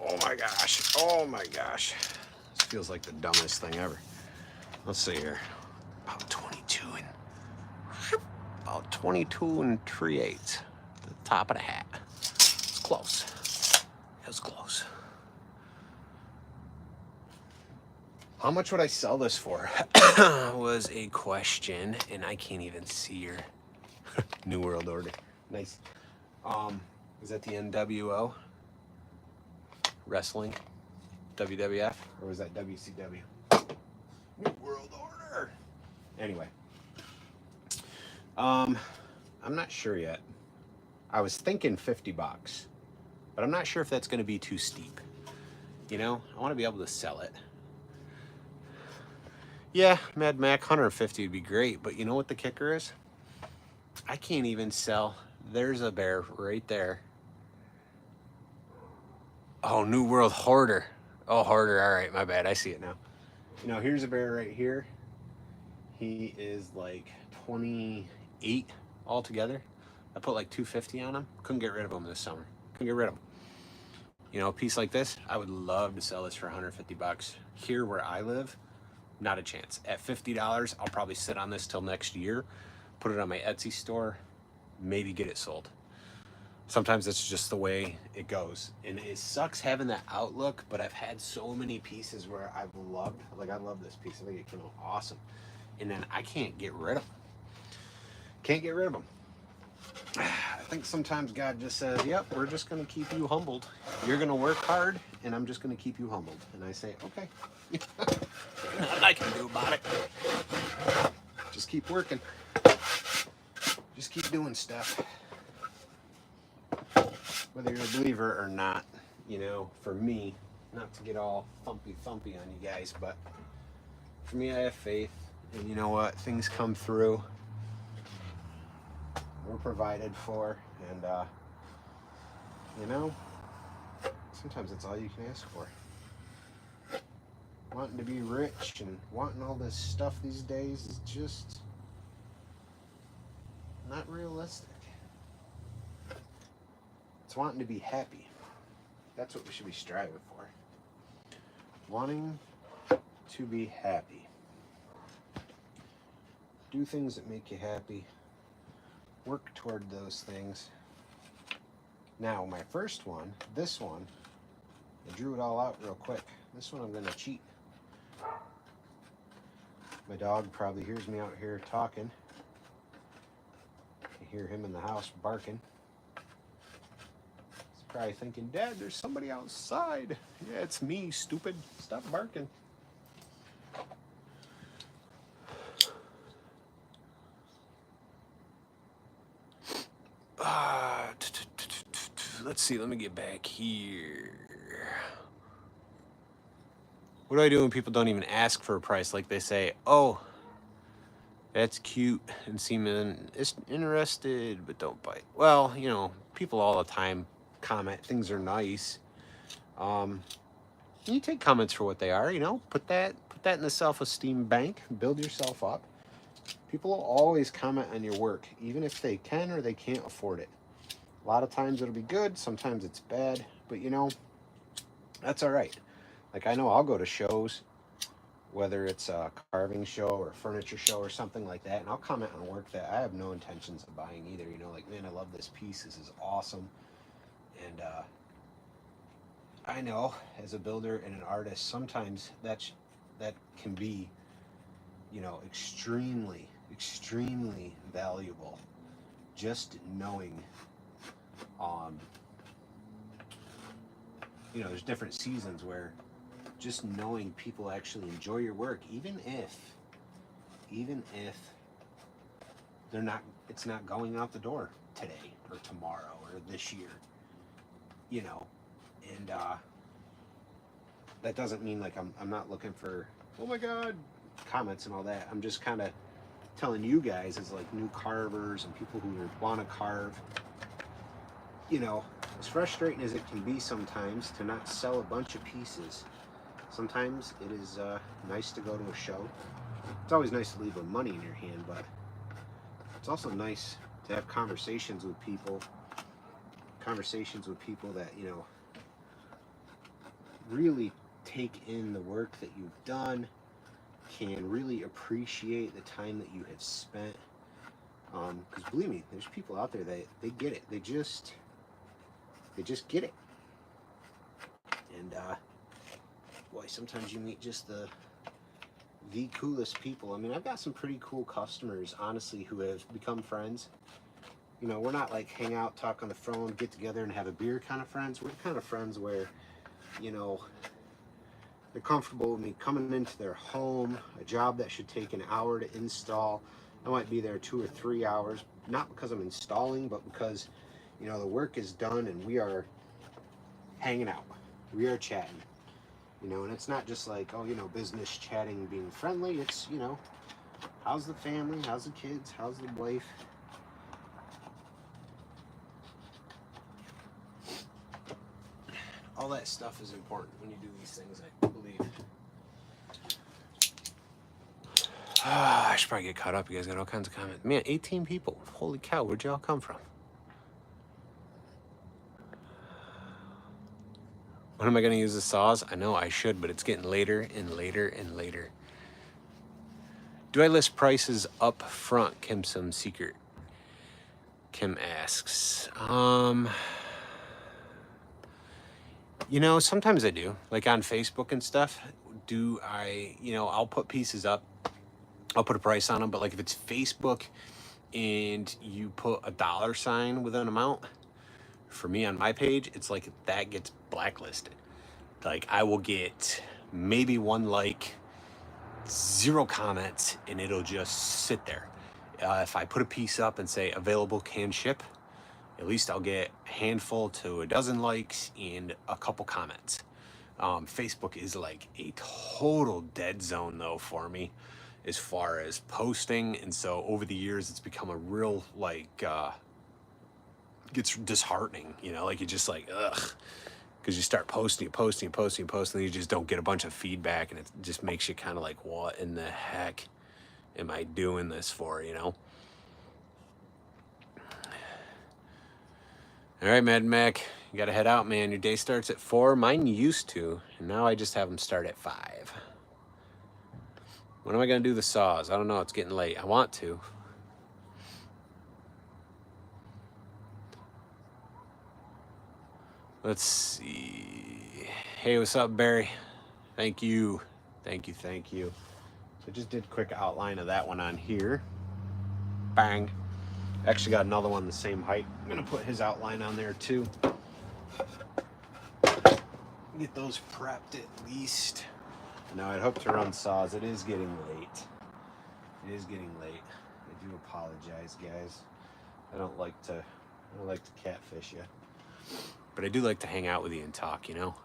Oh my gosh, oh my gosh. This feels like the dumbest thing ever. Let's see here. About 22 3/8. The top of the hat. It's close. It was close. How much would I sell this for? Was a question, and I can't even see your New World Order. Nice. Is that the NWO? Wrestling? WWF? Or was that WCW? New World Order! Anyway. I'm not sure yet. I was thinking $50, but I'm not sure if that's going to be too steep. You know, I want to be able to sell it. Yeah, Mad Mac 150 would be great, but you know what the kicker is? I can't even sell. There's a bear right there. Oh, New World Hoarder. Oh, Hoarder. All right, my bad. I see it now. You know, here's a bear right here. He is like 28 altogether. I put like 250 on him. Couldn't get rid of him this summer. Couldn't get rid of him. You know, a piece like this, I would love to sell this for 150 bucks. Here where I live, not a chance. At $50, I'll probably sit on this till next year, put it on my Etsy store, maybe get it sold. Sometimes that's just the way it goes. And it sucks having that outlook, but I've had so many pieces where I've loved, like I love this piece. I think it came out awesome. And then I can't get rid of them. Can't get rid of them. I think sometimes God just says, yep, we're just going to keep you humbled. You're going to work hard, and I'm just going to keep you humbled. And I say, okay. Nothing I can do about it. Just keep working. Just keep doing stuff. Whether you're a believer or not, you know, for me, not to get all thumpy on you guys, but for me, I have faith. And you know what? Things come through. We're provided for, and you know, sometimes that's all you can ask for. Wanting to be rich and wanting all this stuff these days is just not realistic. It's wanting to be happy. That's what we should be striving for. Wanting to be happy. Do things that make you happy. Work toward those things. Now, my first one, this one, I drew it all out real quick. This one I'm going to cheat. My dog probably hears me out here talking. You hear him in the house barking. He's probably thinking, Dad, there's somebody outside. Yeah, it's me, stupid. Stop barking. Let's see, let me get back here. What do I do when people don't even ask for a price? Like they say, oh, that's cute and seem interested, but don't bite. Well, you know, people all the time comment things are nice. You take comments for what they are, you know, put that in the self-esteem bank, build yourself up. People will always comment on your work, even if they can or they can't afford it. A lot of times it'll be good, sometimes it's bad, but you know, that's all right. Like I know I'll go to shows, whether it's a carving show or a furniture show or something like that, and I'll comment on work that I have no intentions of buying either. You know, like, man, I love this piece. This is awesome. And I know as a builder and an artist, sometimes that can be, you know, extremely valuable. Just knowing, you know, there's different seasons where just knowing people actually enjoy your work, even if they're not, it's not going out the door today or tomorrow or this year, you know, and that doesn't mean like I'm not looking for, oh my God, comments and all that. I'm just kind of telling you guys as like new carvers and people who want to carve, you know, as frustrating as it can be sometimes to not sell a bunch of pieces, sometimes it is nice to go to a show. It's always nice to leave with money in your hand, but it's also nice to have conversations with people that, you know, really take in the work that you've done, can really appreciate the time that you have spent. Because believe me, there's people out there that they get it. They just get it. And boy, sometimes you meet just the coolest people. I mean, I've got some pretty cool customers, honestly, who have become friends. You know, we're not like hang out, talk on the phone, get together and have a beer kind of friends. We're kind of friends where, you know, they're comfortable with me coming into their home, a job that should take an hour to install. I might be there 2 or 3 hours, not because I'm installing, but because, you know, the work is done and we are hanging out. We are chatting. You know, and it's not just like, oh, you know, business chatting, being friendly. It's, you know, how's the family? How's the kids? How's the wife? All that stuff is important when you do these things, I believe. I should probably get caught up. You guys got all kinds of comments. Man, 18 people. Holy cow, where'd y'all come from? When am I going to use the saws? I know I should, but it's getting later and later and later. Do I list prices up front? Kim some secret. Kim asks. You know, sometimes I do. Like on Facebook and stuff. Do I, you know, I'll put pieces up. I'll put a price on them, but like if it's Facebook and you put a $sign with an amount, for me on my page, it's like that gets blacklisted. Like I will get maybe one like, 0 comments, and it'll just sit there. If I put a piece up and say available, can ship, at least I'll get a handful to a dozen likes and a couple comments. Facebook is like a total dead zone though for me as far as posting, and so over the years it's become a real like gets disheartening, you know, like you just like ugh, because you start posting, and you just don't get a bunch of feedback, and it just makes you kind of like, what in the heck am I doing this for, you know? All right, Mad Mac, you gotta head out, man. Your day starts at 4. Mine used to, and now I just have them start at 5. When am I gonna do the saws? I don't know, it's getting late. I want to. Let's see. Hey, what's up, Barry? Thank you. Thank you. So I just did a quick outline of that one on here. Bang. Actually got another one the same height. I'm gonna put his outline on there too. Get those prepped at least. Now I'd hope to run saws. It is getting late. I do apologize, guys. I don't like to catfish you. But I do like to hang out with you and talk, you know?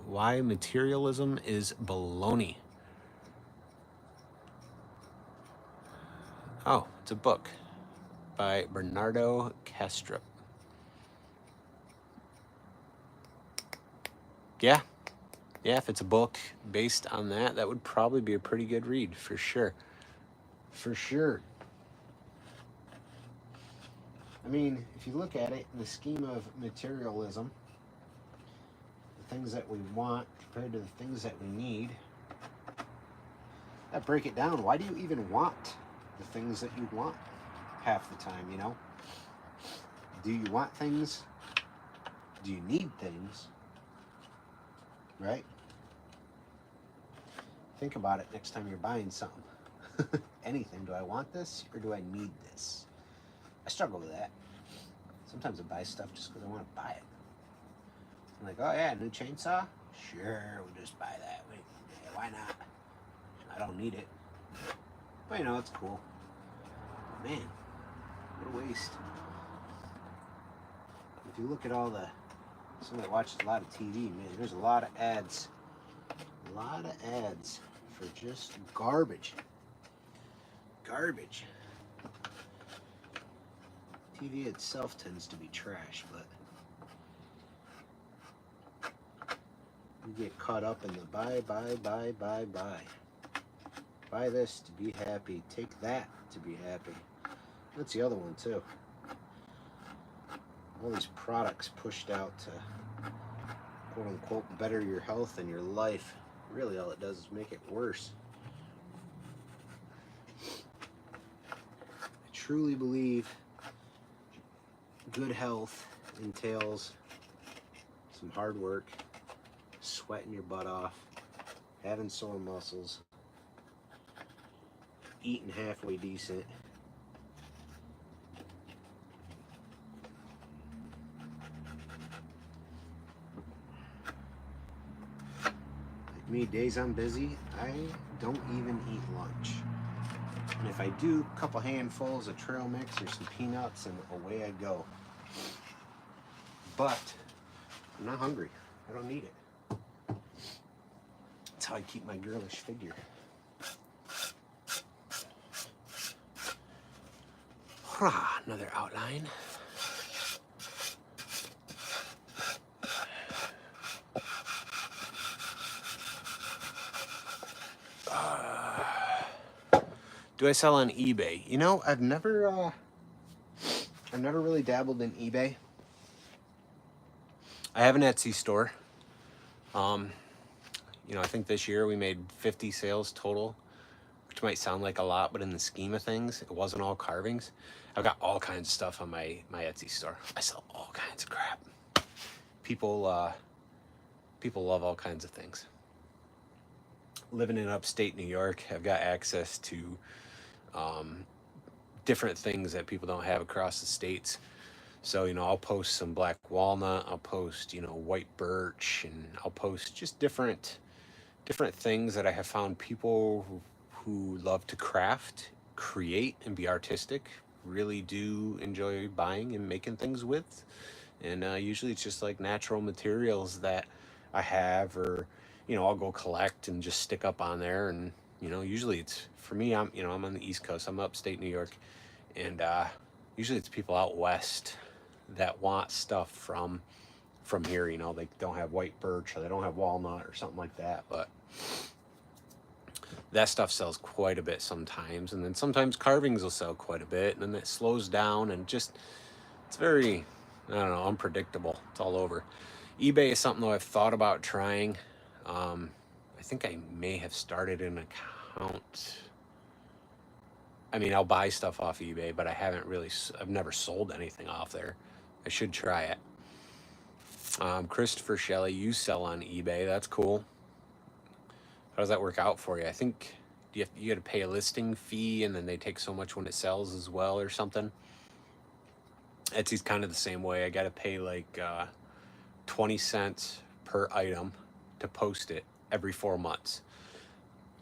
Why materialism is baloney. Oh, it's a book by Bernardo Kastrup. Yeah, if it's a book based on that, that would probably be a pretty good read, for sure. I mean, if you look at it in the scheme of materialism, the things that we want compared to the things that we need, that break it down. Why do you even want the things that you want half the time, you know? Do you want things? Do you need things? Right? Think about it next time you're buying something. Anything. Do I want this or do I need this? I struggle with that. Sometimes I buy stuff just because I want to buy it. I'm like, oh yeah, new chainsaw? Sure, we'll just buy that. Yeah, why not? I don't need it. But you know, it's cool. Man, what a waste. If you look at all the, somebody that watches a lot of TV, man, there's a lot of ads. A lot of ads for just garbage. TV itself tends to be trash, but you get caught up in the buy. Buy this to be happy. Take that to be happy. That's the other one too. All these products pushed out to quote unquote better your health and your life. Really all it does is make it worse. I truly believe good health entails some hard work, sweating your butt off, having sore muscles, eating halfway decent. Like me, days I'm busy, I don't even eat lunch. And if I do, a couple handfuls of trail mix or some peanuts and away I go. but I'm not hungry. I don't need it. That's how I keep my girlish figure. Another outline. Do I sell on eBay? You know, I've never really dabbled in eBay. I have an Etsy store. You know, I think this year we made 50 sales total, which might sound like a lot, but in the scheme of things, it wasn't all carvings. I've got all kinds of stuff on my Etsy store. I sell all kinds of crap. People love all kinds of things. Living in upstate New York, I've got access to different things that people don't have across the states. So, you know, I'll post some black walnut, I'll post, you know, white birch, and I'll post just different things that I have found people who love to craft, create, and be artistic really do enjoy buying and making things with. And usually it's just like natural materials that I have, or, you know, I'll go collect and just stick up on there. And, you know, usually it's, for me, I'm on the East Coast, I'm upstate New York, and usually it's people out west that want stuff from here. You know, they don't have white birch or they don't have walnut or something like that, but that stuff sells quite a bit sometimes. And then sometimes carvings will sell quite a bit, and then it slows down, and just, it's very, I don't know, unpredictable. It's all over. eBay is something that I've thought about trying. I think I may have started an account. I mean, I'll buy stuff off eBay, but I've never sold anything off there. I should try it. Christopher Shelley, you sell on eBay. That's cool. How does that work out for you? I think you got to pay a listing fee, and then they take so much when it sells as well, or something. Etsy's kind of the same way. I got to pay like 20 cents per item to post it every 4 months.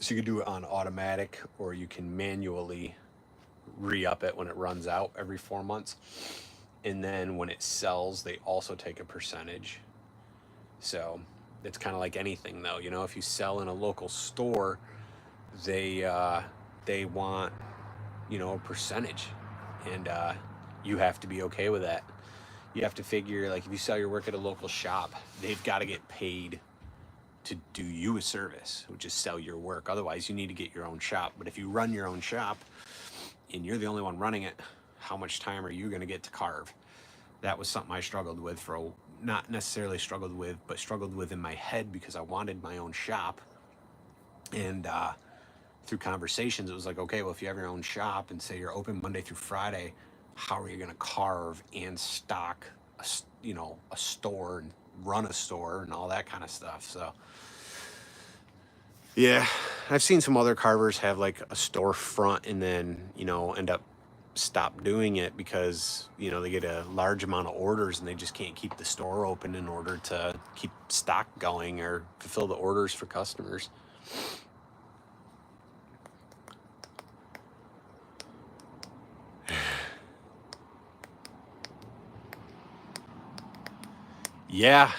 So you can do it on automatic, or you can manually re-up it when it runs out every 4 months. And then when it sells, they also take a percentage. So it's kind of like anything, though. You know, if you sell in a local store, they want, you know, a percentage, and you have to be okay with that. You have to figure, like, if you sell your work at a local shop, they've got to get paid to do you a service, which is sell your work. Otherwise, you need to get your own shop. But if you run your own shop and you're the only one running it, how much time are you going to get to carve? That was something I struggled with not necessarily struggled with, but struggled with in my head, because I wanted my own shop. And through conversations, it was like, okay, well, if you have your own shop and say you're open Monday through Friday, how are you going to carve and stock a store and run a store and all that kind of stuff? So yeah, I've seen some other carvers have like a storefront and then, you know, end up stop doing it because, you know, they get a large amount of orders and they just can't keep the store open in order to keep stock going or fulfill the orders for customers. Yeah,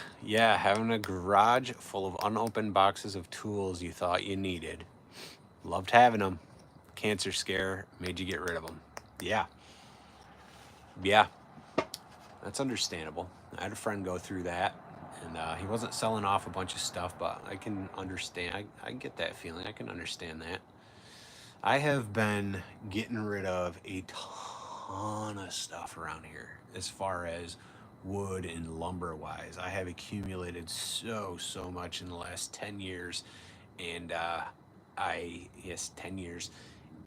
having a garage full of unopened boxes of tools you thought you needed. Loved having them. Cancer scare made you get rid of them. Yeah, that's understandable. I had a friend go through that, and he wasn't selling off a bunch of stuff, but I can understand. I get that feeling. I can understand that. I have been getting rid of a ton of stuff around here as far as wood and lumber wise. I have accumulated so much in the last 10 years, and 10 years,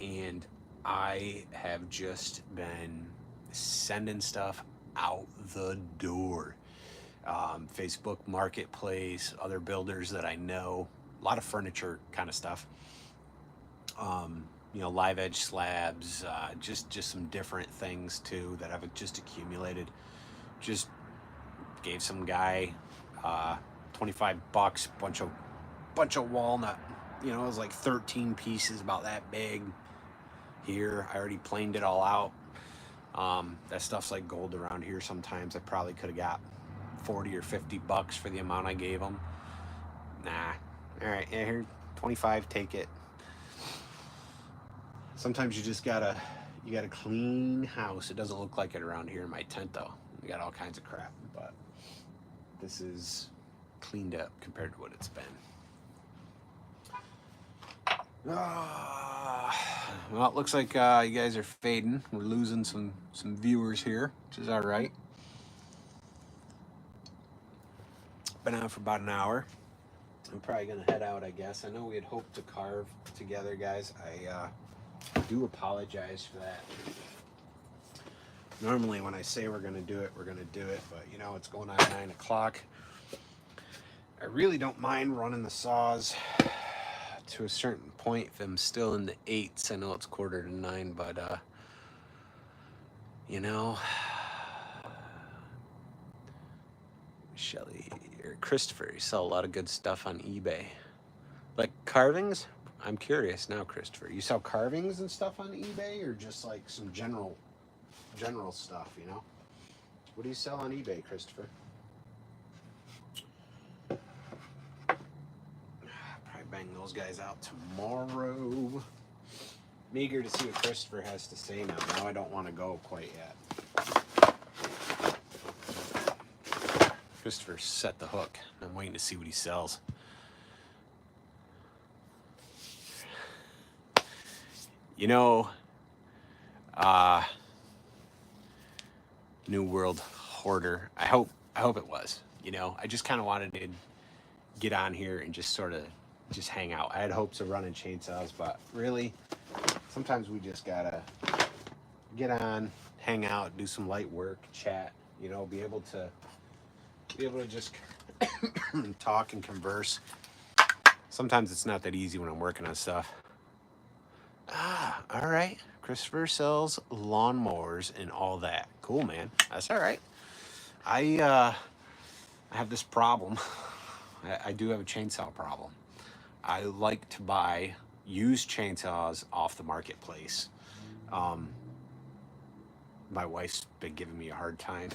and I have just been sending stuff out the door. Facebook Marketplace, other builders that I know, a lot of furniture kind of stuff. You know, live edge slabs, just some different things too that I've just accumulated. Just gave some guy $25, bunch of walnut. You know, it was like 13 pieces about that big. Here, I already planed it all out. That stuff's like gold around here sometimes. I probably could have got 40 or 50 bucks for the amount I gave them. Nah. All right, yeah, here, 25, take it. Sometimes you just gotta clean house. It doesn't look like it around here in my tent though. We got all kinds of crap, but this is cleaned up compared to what it's been. Well, it looks like you guys are fading. We're losing some viewers here, which is all right. Been on for about an hour. I'm probably gonna head out, I guess. I know we had hoped to carve together, guys. I do apologize for that. Normally when I say we're gonna do it, we're gonna do it, but you know, it's going on 9 o'clock. I really don't mind running the saws to a certain point if I'm still in the 8s. I know it's 8:45, but you know, Shelly or Christopher, you sell a lot of good stuff on eBay. Like carvings? I'm curious now, Christopher. You sell carvings and stuff on eBay, or just like some general stuff, you know? What do you sell on eBay, Christopher? Probably bang those guys out tomorrow. I'm eager to see what Christopher has to say now. Now I don't want to go quite yet. Christopher set the hook. I'm waiting to see what he sells. You know, New World Hoarder. I hope it was. You know, I just kind of wanted to get on here and just sort of just hang out. I had hopes of running chainsaws, but really, sometimes we just gotta get on, hang out, do some light work, chat. You know, be able to just talk and converse. Sometimes it's not that easy when I'm working on stuff. All right. Christopher sells lawnmowers and all that. Cool, man. That's all right. I have this problem. I do have a chainsaw problem. I like to buy used chainsaws off the marketplace. My wife's been giving me a hard time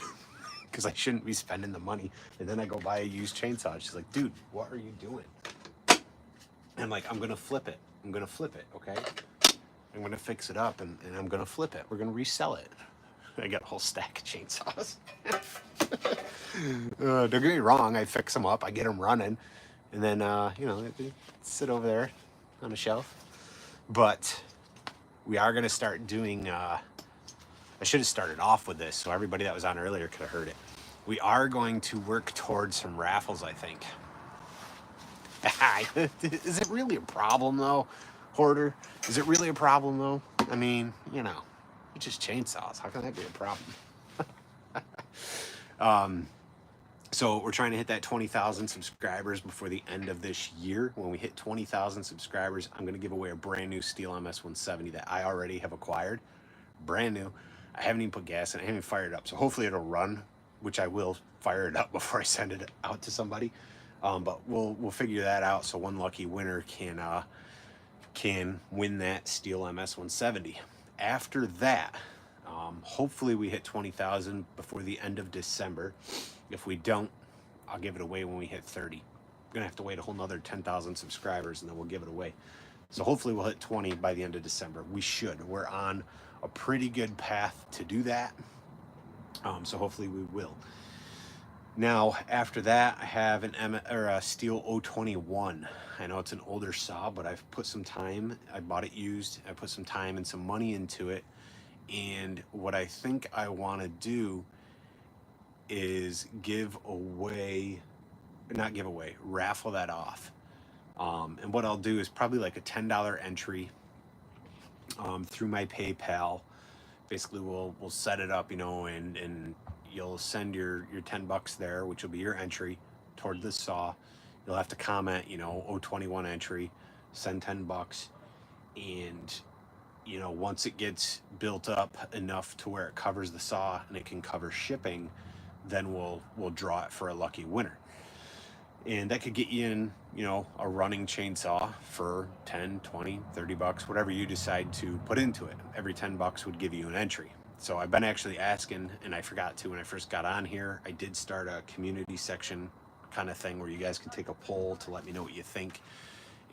because I shouldn't be spending the money. And then I go buy a used chainsaw. She's like, dude, what are you doing? And I'm like, I'm going to flip it. Okay? I'm going to fix it up and I'm going to flip it. We're going to resell it. I got a whole stack of chainsaws. Don't get me wrong. I fix them up. I get them running. And then, you know, they sit over there on a shelf. But we are going to start doing, I should have started off with this so everybody that was on earlier could have heard it. We are going to work towards some raffles, I think. Is it really a problem, though, Hoarder? Is it really a problem, though? I mean, you know, it's just chainsaws. How can that be a problem? So we're trying to hit that 20,000 subscribers before the end of this year. When we hit 20,000 subscribers, I'm going to give away a brand new Steel MS-170 that I already have acquired. Brand new. I haven't even put gas in it. I haven't even fired it up. So hopefully it'll run, which I will fire it up before I send it out to somebody. But we'll figure that out so one lucky winner can win that Steel MS-170. After that, hopefully we hit 20,000 before the end of December. If we don't, I'll give it away when we hit 30. We're gonna have to wait a whole nother 10,000 subscribers and then we'll give it away. So hopefully we'll hit 20 by the end of December. We should. We're on a pretty good path to do that. So hopefully we will. Now, after that, I have a Steel 021. I know it's an older saw, but I've put some time. I bought it used. I put some time and some money into it. And what I think I want to do is raffle that off. And what I'll do is probably like a $10 entry through my PayPal. Basically, we'll set it up, you know, and you'll send your $10 there, which will be your entry toward the saw. You'll have to comment, you know, 021 entry, send $10, and you know, once it gets built up enough to where it covers the saw and it can cover shipping, then we'll draw it for a lucky winner. And that could get you in, you know, a running chainsaw for 10, 20, $30, whatever you decide to put into it. Every $10 would give you an entry. So I've been actually asking, and I forgot to when I first got on here. I did start a community section kind of thing where you guys can take a poll to let me know what you think.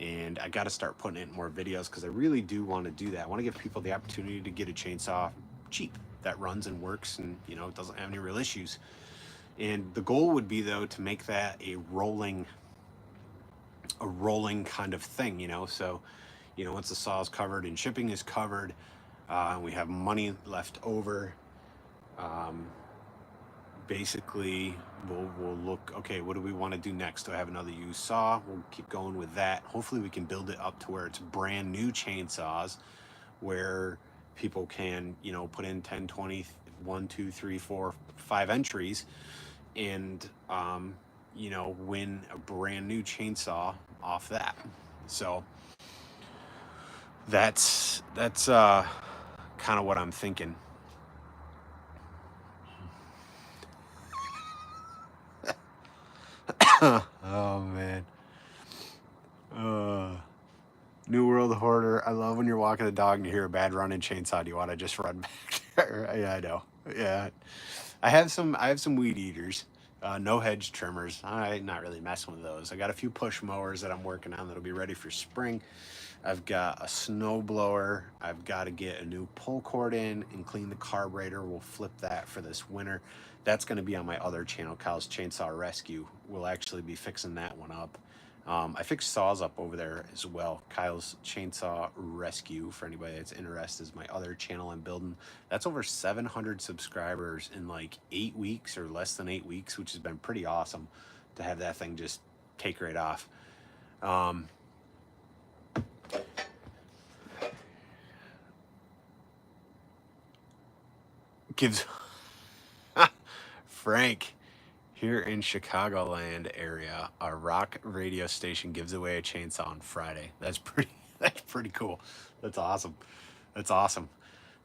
And I got to start putting it in more videos because I really do want to do that. I want to give people the opportunity to get a chainsaw cheap that runs and works and, you know, doesn't have any real issues. And the goal would be, though, to make that a rolling kind of thing, you know. So, you know, once the saw is covered and shipping is covered, we have money left over. Basically, we'll look, okay, what do we want to do next? Do I have another used saw? We'll keep going with that. Hopefully we can build it up to where it's brand new chainsaws where people can, you know, put in 10, 20, 1, 2, 3, 4, 5 entries and, you know, win a brand new chainsaw off that. So that's kind of what I'm thinking. Oh man. New World Hoarder. I love when you're walking the dog and you hear a bad running chainsaw. Do you want to just run back there? Yeah, I know. Yeah. I have some weed eaters. No hedge trimmers. I'm not really messing with those. I got a few push mowers that I'm working on that'll be ready for spring. I've got a snow blower. I've got to get a new pull cord in and clean the carburetor. We'll flip that for this winter. That's going to be on my other channel, Kyle's Chainsaw Rescue. We'll actually be fixing that one up. I fixed saws up over there as well. Kyle's Chainsaw Rescue, for anybody that's interested, is my other channel I'm building. That's over 700 subscribers in like 8 weeks or less than 8 weeks, which has been pretty awesome to have that thing just take right off. Gives Frank, here in Chicagoland area, a rock radio station gives away a chainsaw on Friday. That's pretty cool. That's awesome. That's awesome.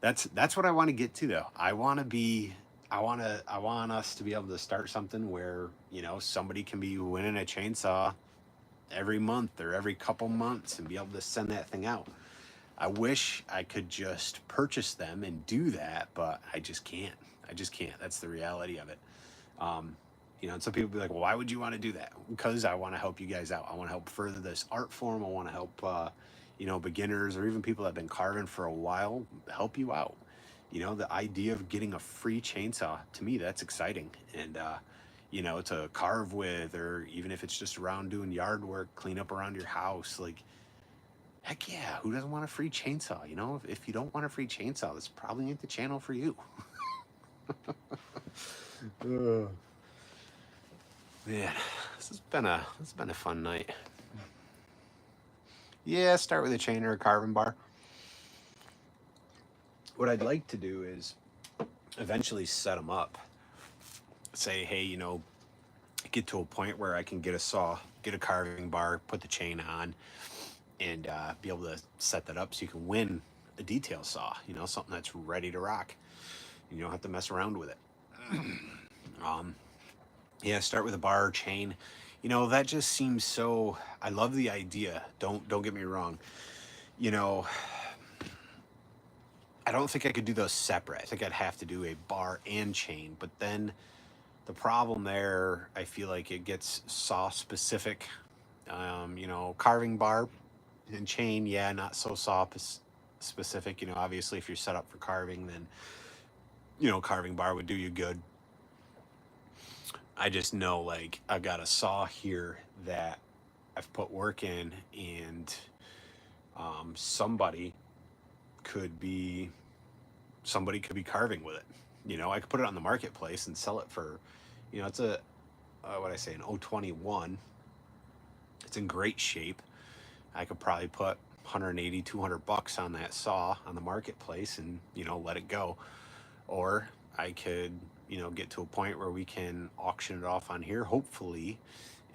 That's what I want to get to, though. I want us to be able to start something where, you know, somebody can be winning a chainsaw every month or every couple months and be able to send that thing out. I wish I could just purchase them and do that, but I just can't. That's the reality of it. You know, and some people be like, well, why would you want to do that? Because I want to help you guys out. I want to help further this art form. I want to help, you know, beginners or even people that have been carving for a while, help you out. You know, the idea of getting a free chainsaw, to me, that's exciting. And, you know, to carve with, or even if it's just around doing yard work, clean up around your house, like, heck yeah, who doesn't want a free chainsaw? You know, if you don't want a free chainsaw, this probably ain't the channel for you. Man, it's been a fun night. Yeah, start with a chain or a carving bar. What I'd like to do is eventually set them up. Say, hey, you know, get to a point where I can get a saw, get a carving bar, put the chain on, and be able to set that up so you can win a detail saw, you know, something that's ready to rock. You don't have to mess around with it. Yeah, start with a bar or chain. You know, that just seems so, I love the idea. Don't get me wrong. You know, I don't think I could do those separate. I think I'd have to do a bar and chain, but then the problem there, I feel like it gets saw specific. You know, carving bar and chain, yeah, not so saw specific. You know, obviously if you're set up for carving, then, you know, carving bar would do you good. I just know, like, I've got a saw here that I've put work in, and somebody could be carving with it. You know, I could put it on the marketplace and sell it for, you know, it's a what I say, an 021. It's in great shape. I could probably put 180, 200 bucks on that saw on the marketplace and, you know, let it go. Or I could, you know, get to a point where we can auction it off on here, hopefully,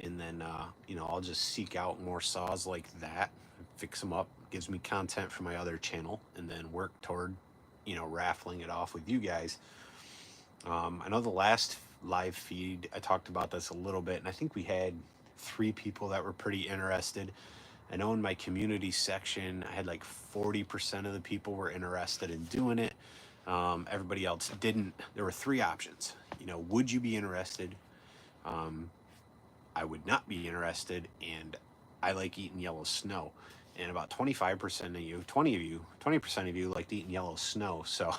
and then, you know, I'll just seek out more saws like that, fix them up, gives me content for my other channel, and then work toward, you know, raffling it off with you guys. I know the last live feed, I talked about this a little bit, and I think we had 3 people that were pretty interested. I know in my community section, I had like 40% of the people were interested in doing it. Everybody else didn't. There were 3 options. You know, would you be interested? I would not be interested, and I like eating yellow snow. And about 25% of you, 20% of you liked eating yellow snow. So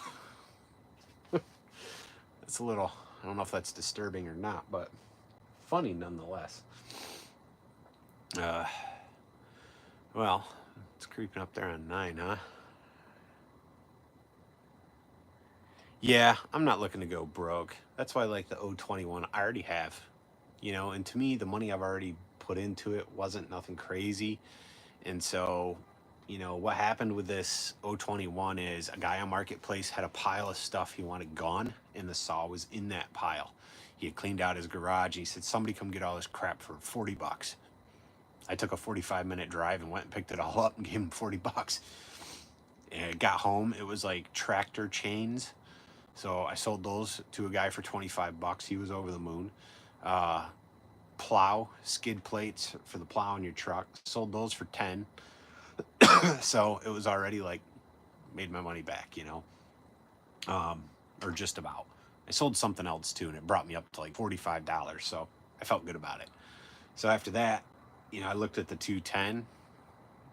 it's a little, I don't know if that's disturbing or not, but funny nonetheless. Well, it's creeping up there on 9, huh? Yeah, I'm not looking to go broke. That's why I like the 021. I already have, you know, and to me, the money I've already put into it wasn't nothing crazy. And so, you know, what happened with this 021 is a guy on Marketplace had a pile of stuff he wanted gone, and the saw was in that pile. He had cleaned out his garage. And he said, somebody come get all this crap for 40 bucks. I took a 45-minute drive and went and picked it all up and gave him 40 bucks. And got home, it was like tractor chains. So I sold those to a guy for 25 bucks. He was over the moon. Plow, skid plates for the plow in your truck. Sold those for 10. So it was already like, made my money back, you know, or just about. I sold something else too, and it brought me up to like $45. So I felt good about it. So after that, you know, I looked at the 210.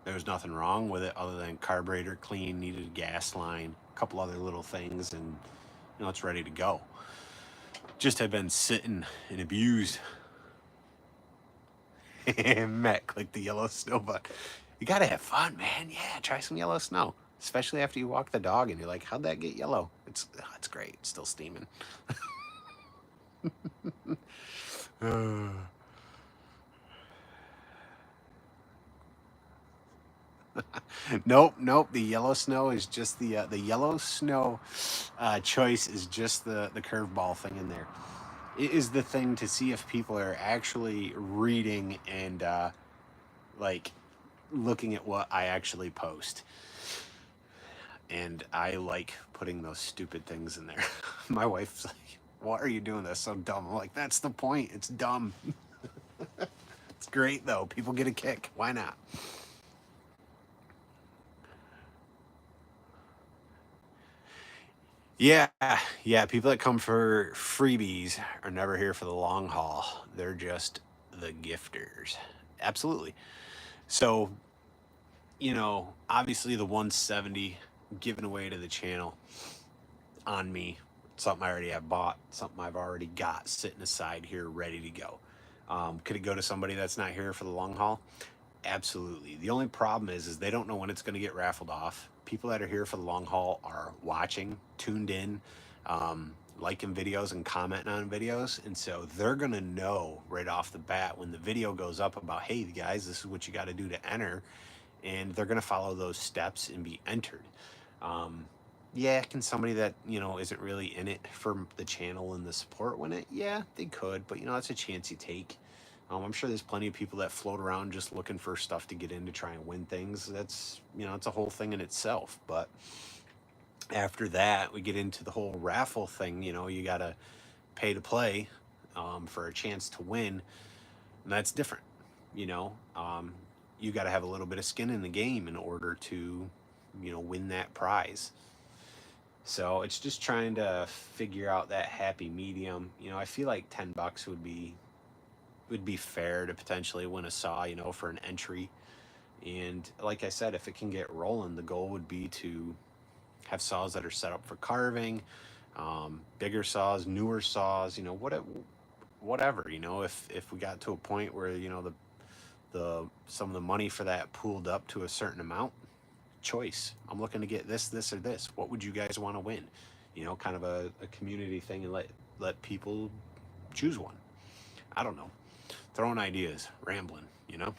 There was nothing wrong with it other than carburetor clean, needed a gas line, a couple other little things, and you know, it's ready to go. Just had been sitting and abused. Matt clicked the yellow snow button. You gotta have fun, man. Yeah, try some yellow snow, especially after you walk the dog and you're like, how'd that get yellow? It's great. It's still steaming. Nope. The yellow snow is just the yellow snow choice is just the curveball thing in there. It is the thing to see if people are actually reading and like looking at what I actually post. And I like putting those stupid things in there. My wife's like, "Why are you doing this so dumb?" I'm like, "That's the point. It's dumb." It's great though. People get a kick. Why not? Yeah, yeah. People that come for freebies are never here for the long haul. They're just the gifters. Absolutely. So, you know, obviously the 170 given away to the channel on me, something I already have bought, something I've already got sitting aside here ready to go. Could it go to somebody that's not here for the long haul? Absolutely. The only problem is they don't know when it's going to get raffled off. People that are here for the long haul are watching, tuned in, liking videos and commenting on videos. And so they're going to know right off the bat when the video goes up about, hey, guys, this is what you got to do to enter. And they're going to follow those steps and be entered. Yeah, can somebody that, you know, isn't really in it for the channel and the support win it? Yeah, they could, but, you know, that's a chance you take. I'm sure there's plenty of people that float around just looking for stuff to get in to try and win things. That's, you know, it's a whole thing in itself. But after that, we get into the whole raffle thing. You know, you got to pay to play for a chance to win. And that's different. You know, you got to have a little bit of skin in the game in order to, you know, win that prize. So it's just trying to figure out that happy medium. You know, I feel like 10 bucks would be fair to potentially win a saw, you know, for an entry. And like I said, if it can get rolling, the goal would be to have saws that are set up for carving, bigger saws, newer saws, you know, whatever, you know, if we got to a point where, you know, the some of the money for that pooled up to a certain amount, choice. I'm looking to get this, or this. What would you guys want to win? You know, kind of a community thing, and let people choose one. I don't know. Throwing ideas, rambling, you know,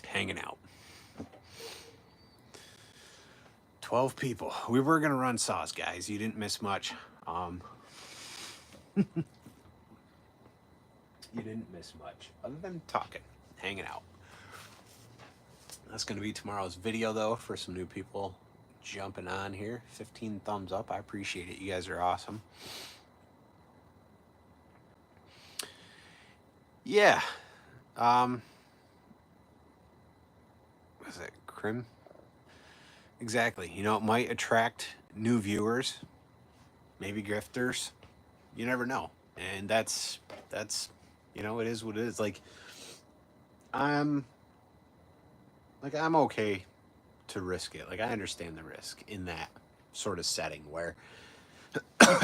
hanging out. 12 people. We were going to run saws, guys. You didn't miss much. You didn't miss much other than talking, hanging out. That's going to be tomorrow's video, though, for some new people jumping on here. 15 thumbs up. I appreciate it. You guys are awesome. Yeah. Was it Crim? Exactly. You know, it might attract new viewers, maybe grifters. You never know. And that's, you know, it is what it is. I'm I'm okay to risk it. Like I understand the risk in that sort of setting where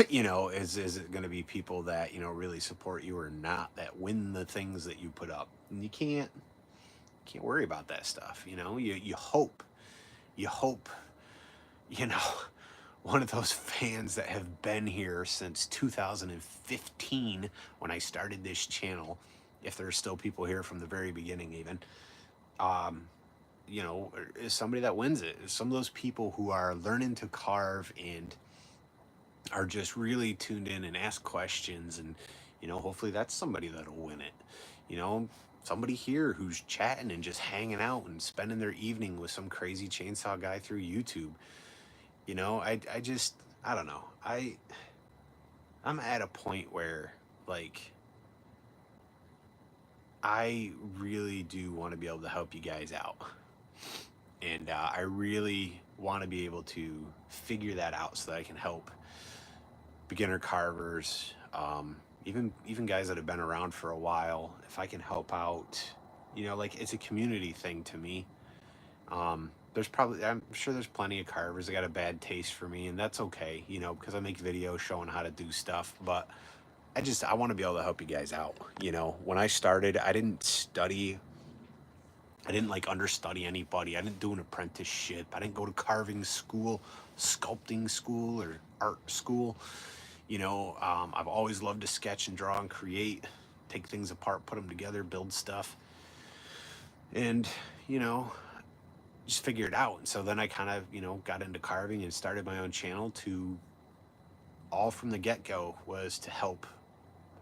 you know, is it going to be people that, you know, really support you or not, that win the things that you put up? And you can't worry about that stuff, you know. You hope, you know, one of those fans that have been here since 2015 when I started this channel, if there's still people here from the very beginning even, you know, is somebody that wins it. Some of those people who are learning to carve and are just really tuned in and ask questions, and you know, hopefully that's somebody that'll win it. You know, somebody here who's chatting and just hanging out and spending their evening with some crazy chainsaw guy through YouTube. You know, I just, I don't know. I'm at a point where, like, I really do want to be able to help you guys out. And I really want to be able to figure that out so that I can help beginner carvers, even guys that have been around for a while. If I can help out, you know, like, it's a community thing to me. There's probably, I'm sure there's plenty of carvers that got a bad taste for me, and that's okay, you know, because I make videos showing how to do stuff. But I want to be able to help you guys out. You know, when I started, I didn't study. I didn't like understudy anybody. I didn't do an apprenticeship. I didn't go to carving school, sculpting school, or art school. You know, I've always loved to sketch and draw and create, take things apart, put them together, build stuff, and you know, just figure it out. And so then I kind of, you know, got into carving and started my own channel. To all from the get-go was to help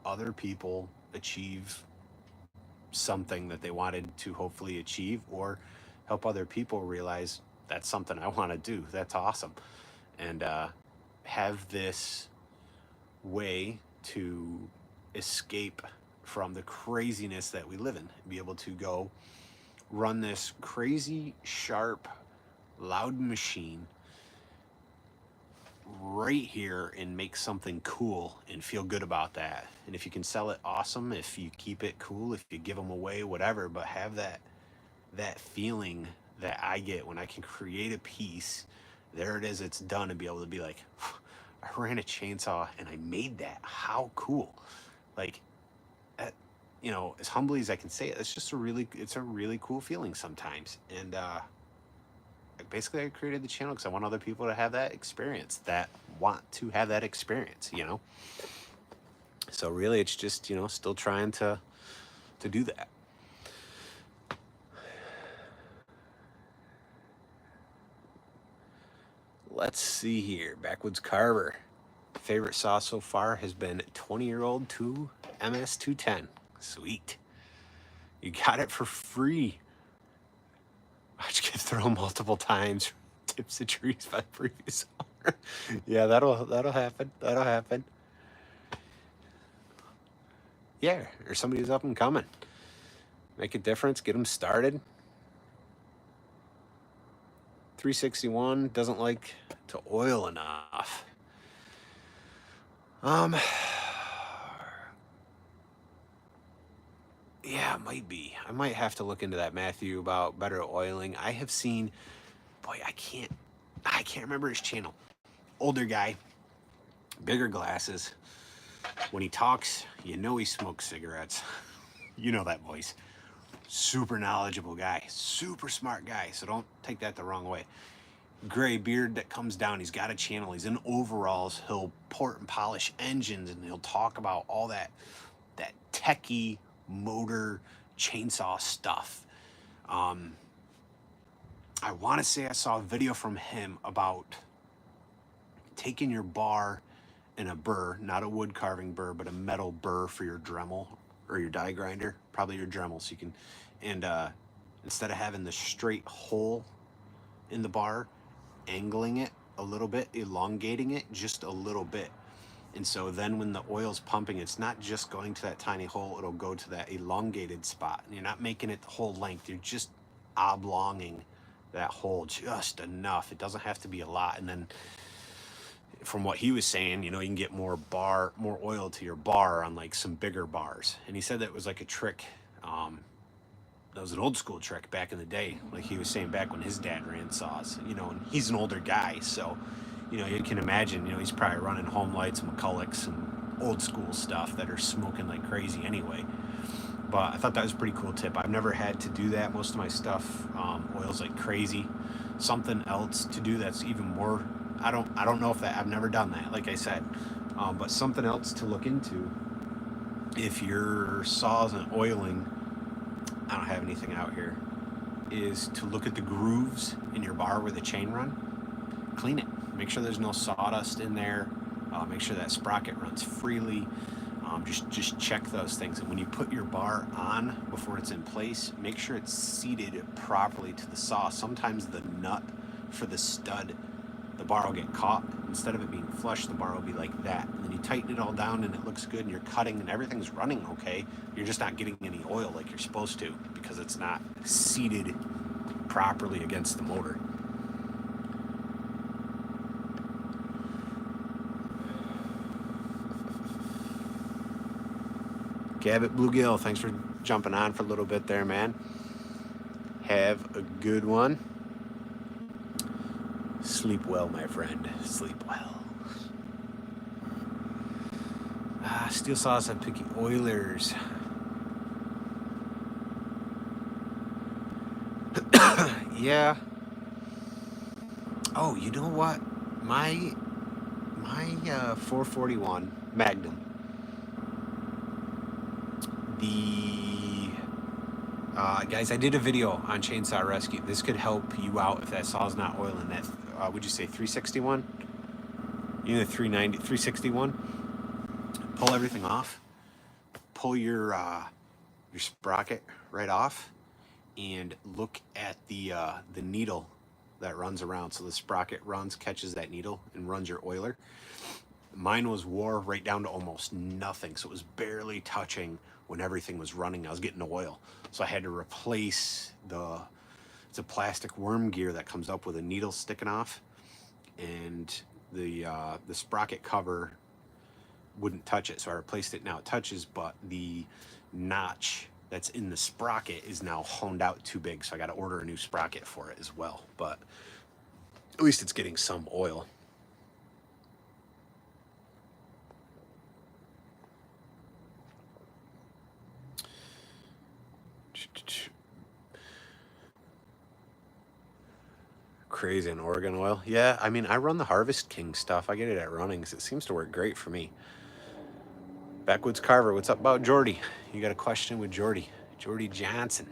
other people achieve something that they wanted to hopefully achieve, or help other people realize that's something I want to do. That's awesome. And have this way to escape from the craziness that we live in, be able to go run this crazy, sharp, loud machine right here and make something cool and feel good about that. And if you can sell it, awesome. If you keep it, cool. If you give them away, whatever. But have that feeling that I get when I can create a piece, there it is, it's done, and be able to be like, I ran a chainsaw and I made that. How cool! Like, you know, as humbly as I can say it, it's a really cool feeling sometimes. And basically, I created the channel because I want other people to have that experience, that want to have that experience, you know. So really, it's just, you know, still trying to do that. Let's see here. Backwoods Carver. Favorite saw so far has been 20-year-old 2 MS210. Sweet. You got it for free. Watch get thrown multiple times. Tips the trees by the previous owner. Yeah, that'll happen. That'll happen. Yeah, or somebody who's up and coming. Make a difference. Get them started. 361 doesn't like to oil enough. Yeah, it might be. I might have to look into that, Matthew, about better oiling. I have seen, boy, I can't remember his channel. Older guy, bigger glasses. When he talks, you know he smokes cigarettes. You know that voice. Super knowledgeable guy, super smart guy. So don't take that the wrong way. Gray beard that comes down. He's got a channel. He's in overalls. He'll port and polish engines, and he'll talk about all that techie motor chainsaw stuff. I want to say I saw a video from him about taking your bar and a burr, not a wood carving burr, but a metal burr for your Dremel or your die grinder, probably your Dremel, so you can, and instead of having the straight hole in the bar, angling it a little bit, elongating it just a little bit. And so then when the oil's pumping, it's not just going to that tiny hole, it'll go to that elongated spot. And you're not making it the whole length, you're just oblonging that hole just enough. It doesn't have to be a lot. And then from what he was saying, you know, you can get more oil to your bar on like some bigger bars. And he said that was like a trick. That was an old school trick back in the day. Like he was saying back when his dad ran saws, you know, and he's an older guy. So, you know, you can imagine, you know, he's probably running home lights, McCullochs, and old school stuff that are smoking like crazy anyway. But I thought that was a pretty cool tip. I've never had to do that. Most of my stuff oils like crazy. Something else to do that's even more. I don't know if that I've never done that. Like I said, but something else to look into if your saw isn't oiling. I don't have anything out here. Is to look at the grooves in your bar where the chain run. Clean it. Make sure there's no sawdust in there. Make sure that sprocket runs freely. Just check those things. And when you put your bar on before it's in place, make sure it's seated properly to the saw. Sometimes the nut for the stud, the bar will get caught. Instead of it being flush, the bar will be like that. And then you tighten it all down and it looks good and you're cutting and everything's running okay. You're just not getting any oil like you're supposed to because it's not seated properly against the motor. Gabbett Bluegill, thanks for jumping on for a little bit there, man. Have a good one. Sleep well, my friend. Sleep well. Steel saws have picky oilers. Yeah. Oh, you know what? My 441 Magnum. Guys, I did a video on chainsaw rescue. This could help you out if that saw's not oiling. That would you say 361? You know, 390, 361. Pull everything off. Pull your sprocket right off, and look at the needle that runs around. So the sprocket catches that needle, and runs your oiler. Mine was wore right down to almost nothing, so it was barely touching when everything was running. I was getting oil, so I had to replace it's a plastic worm gear that comes up with a needle sticking off, and the sprocket cover wouldn't touch it, so I replaced it. Now it touches, but the notch that's in the sprocket is now honed out too big, so I got to order a new sprocket for it as well. But at least it's getting some oil. Crazy in Oregon oil. Yeah, I mean, I run the Harvest King stuff. I get it at Runnings. It seems to work great for me. Backwoods Carver, what's up about Jordy? You got a question with Jordy Johnson.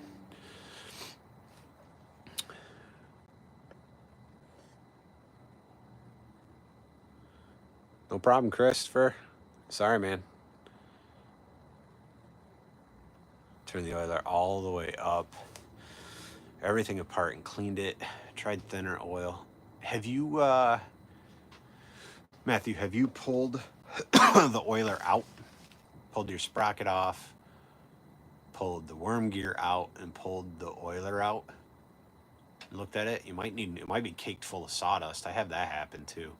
No problem, Christopher. Sorry, man. Turn the oiler all the way up. Everything apart and cleaned it. Tried thinner oil. Have you, Matthew, have you pulled the oiler out? Pulled your sprocket off, pulled the worm gear out, and pulled the oiler out? Looked at it. It might be caked full of sawdust. I have that happen too.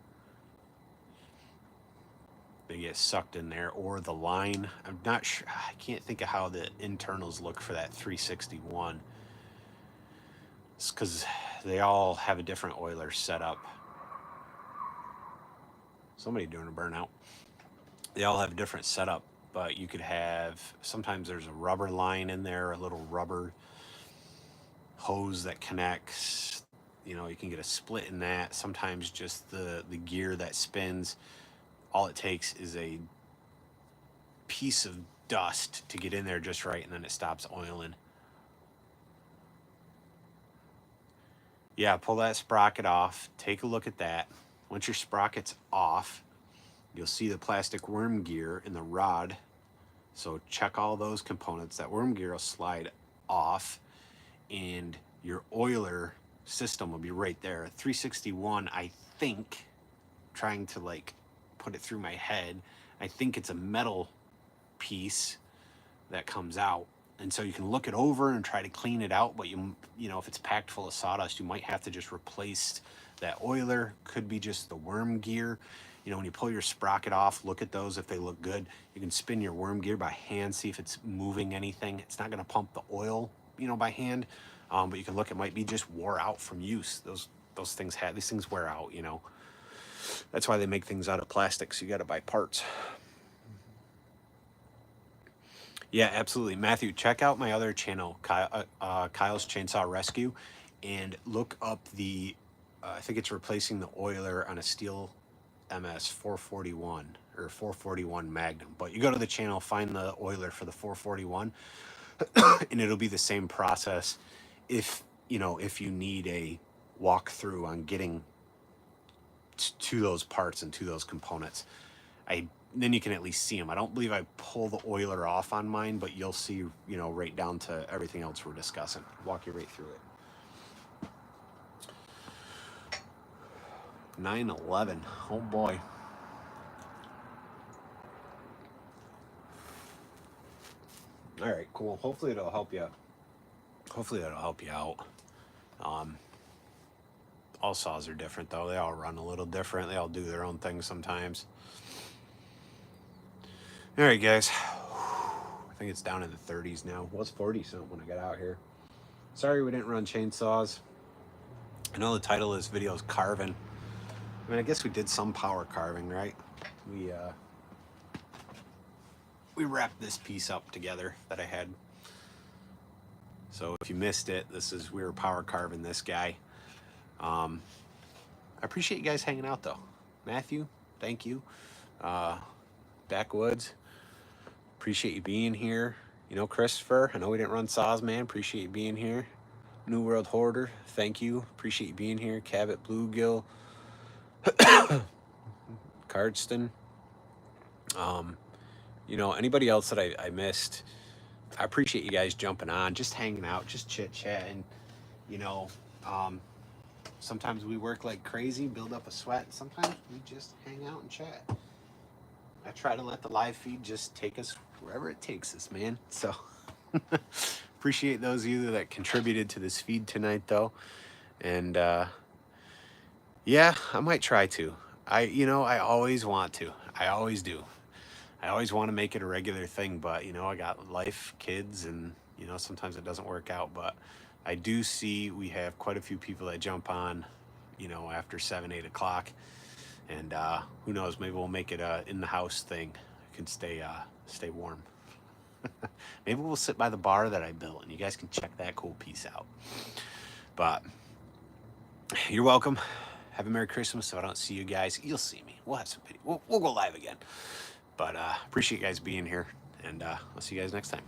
They get sucked in there, or the line. I'm not sure. I can't think of how the internals look for that 361. It's because they all have a different oiler setup. Somebody doing a burnout. They all have a different setup, but you could have, sometimes there's a rubber line in there, a little rubber hose that connects. You know, you can get a split in that. Sometimes just the gear that spins. All it takes is a piece of dust to get in there just right, and then it stops oiling. Yeah, pull that sprocket off. Take a look at that. Once your sprocket's off, you'll see the plastic worm gear in the rod. So check all those components. That worm gear will slide off, and your oiler system will be right there. 361, I think, trying to like put it through my head, I think it's a metal piece that comes out. And so you can look it over and try to clean it out, but you know, if it's packed full of sawdust, you might have to just replace that oiler, could be just the worm gear. You know, when you pull your sprocket off, look at those if they look good. You can spin your worm gear by hand, see if it's moving anything. It's not going to pump the oil, you know, by hand, but you can look. It might be just wore out from use. These things wear out. You know, that's why they make things out of plastic. So you got to buy parts. Yeah, absolutely, Matthew. Check out my other channel, Kyle's Chainsaw Rescue, and look up the. I think it's replacing the oiler on a steel MS 441 or 441 Magnum. But you go to the channel, find the oiler for the 441, and it'll be the same process. If you need a walkthrough on getting to those parts and to those components, then you can at least see them. I don't believe I pull the oiler off on mine, but you'll see, right down to everything else we're discussing. Walk you right through it. 9/11. Oh boy. All right, cool. Hopefully it'll help you. Hopefully that'll help you out. All saws are different though. They all run a little different. They all do their own thing sometimes. All right, guys. I think it's down in the 30s now. It was 40 something when I got out here. Sorry we didn't run chainsaws. I know the title of this video is carving. I mean, I guess we did some power carving, right? We wrapped this piece up together that I had. So if you missed it, we were power carving this guy. I appreciate you guys hanging out though. Matthew, thank you. Backwoods, appreciate you being here. Christopher, I know we didn't run saws, man. Appreciate you being here. New World Hoarder, thank you. Appreciate you being here. Cabot Bluegill. Cardston. Anybody else that I missed, I appreciate you guys jumping on, just hanging out, just chit-chatting. Sometimes we work like crazy, build up a sweat. Sometimes we just hang out and chat. I try to let the live feed just take us wherever it takes us, man. So appreciate those of you that contributed to this feed tonight, though. And yeah, I might try to. I always want to. I always do. I always want to make it a regular thing, but I got life, kids, and sometimes it doesn't work out. But I do see we have quite a few people that jump on, after 7, 8 o'clock, and who knows? Maybe we'll make it a in the house thing. I can stay warm. Maybe we'll sit by the bar that I built, and you guys can check that cool piece out. But you're welcome. Have a Merry Christmas. If I don't see you guys, you'll see me. We'll have some video. We'll go live again. But appreciate you guys being here, and I'll see you guys next time.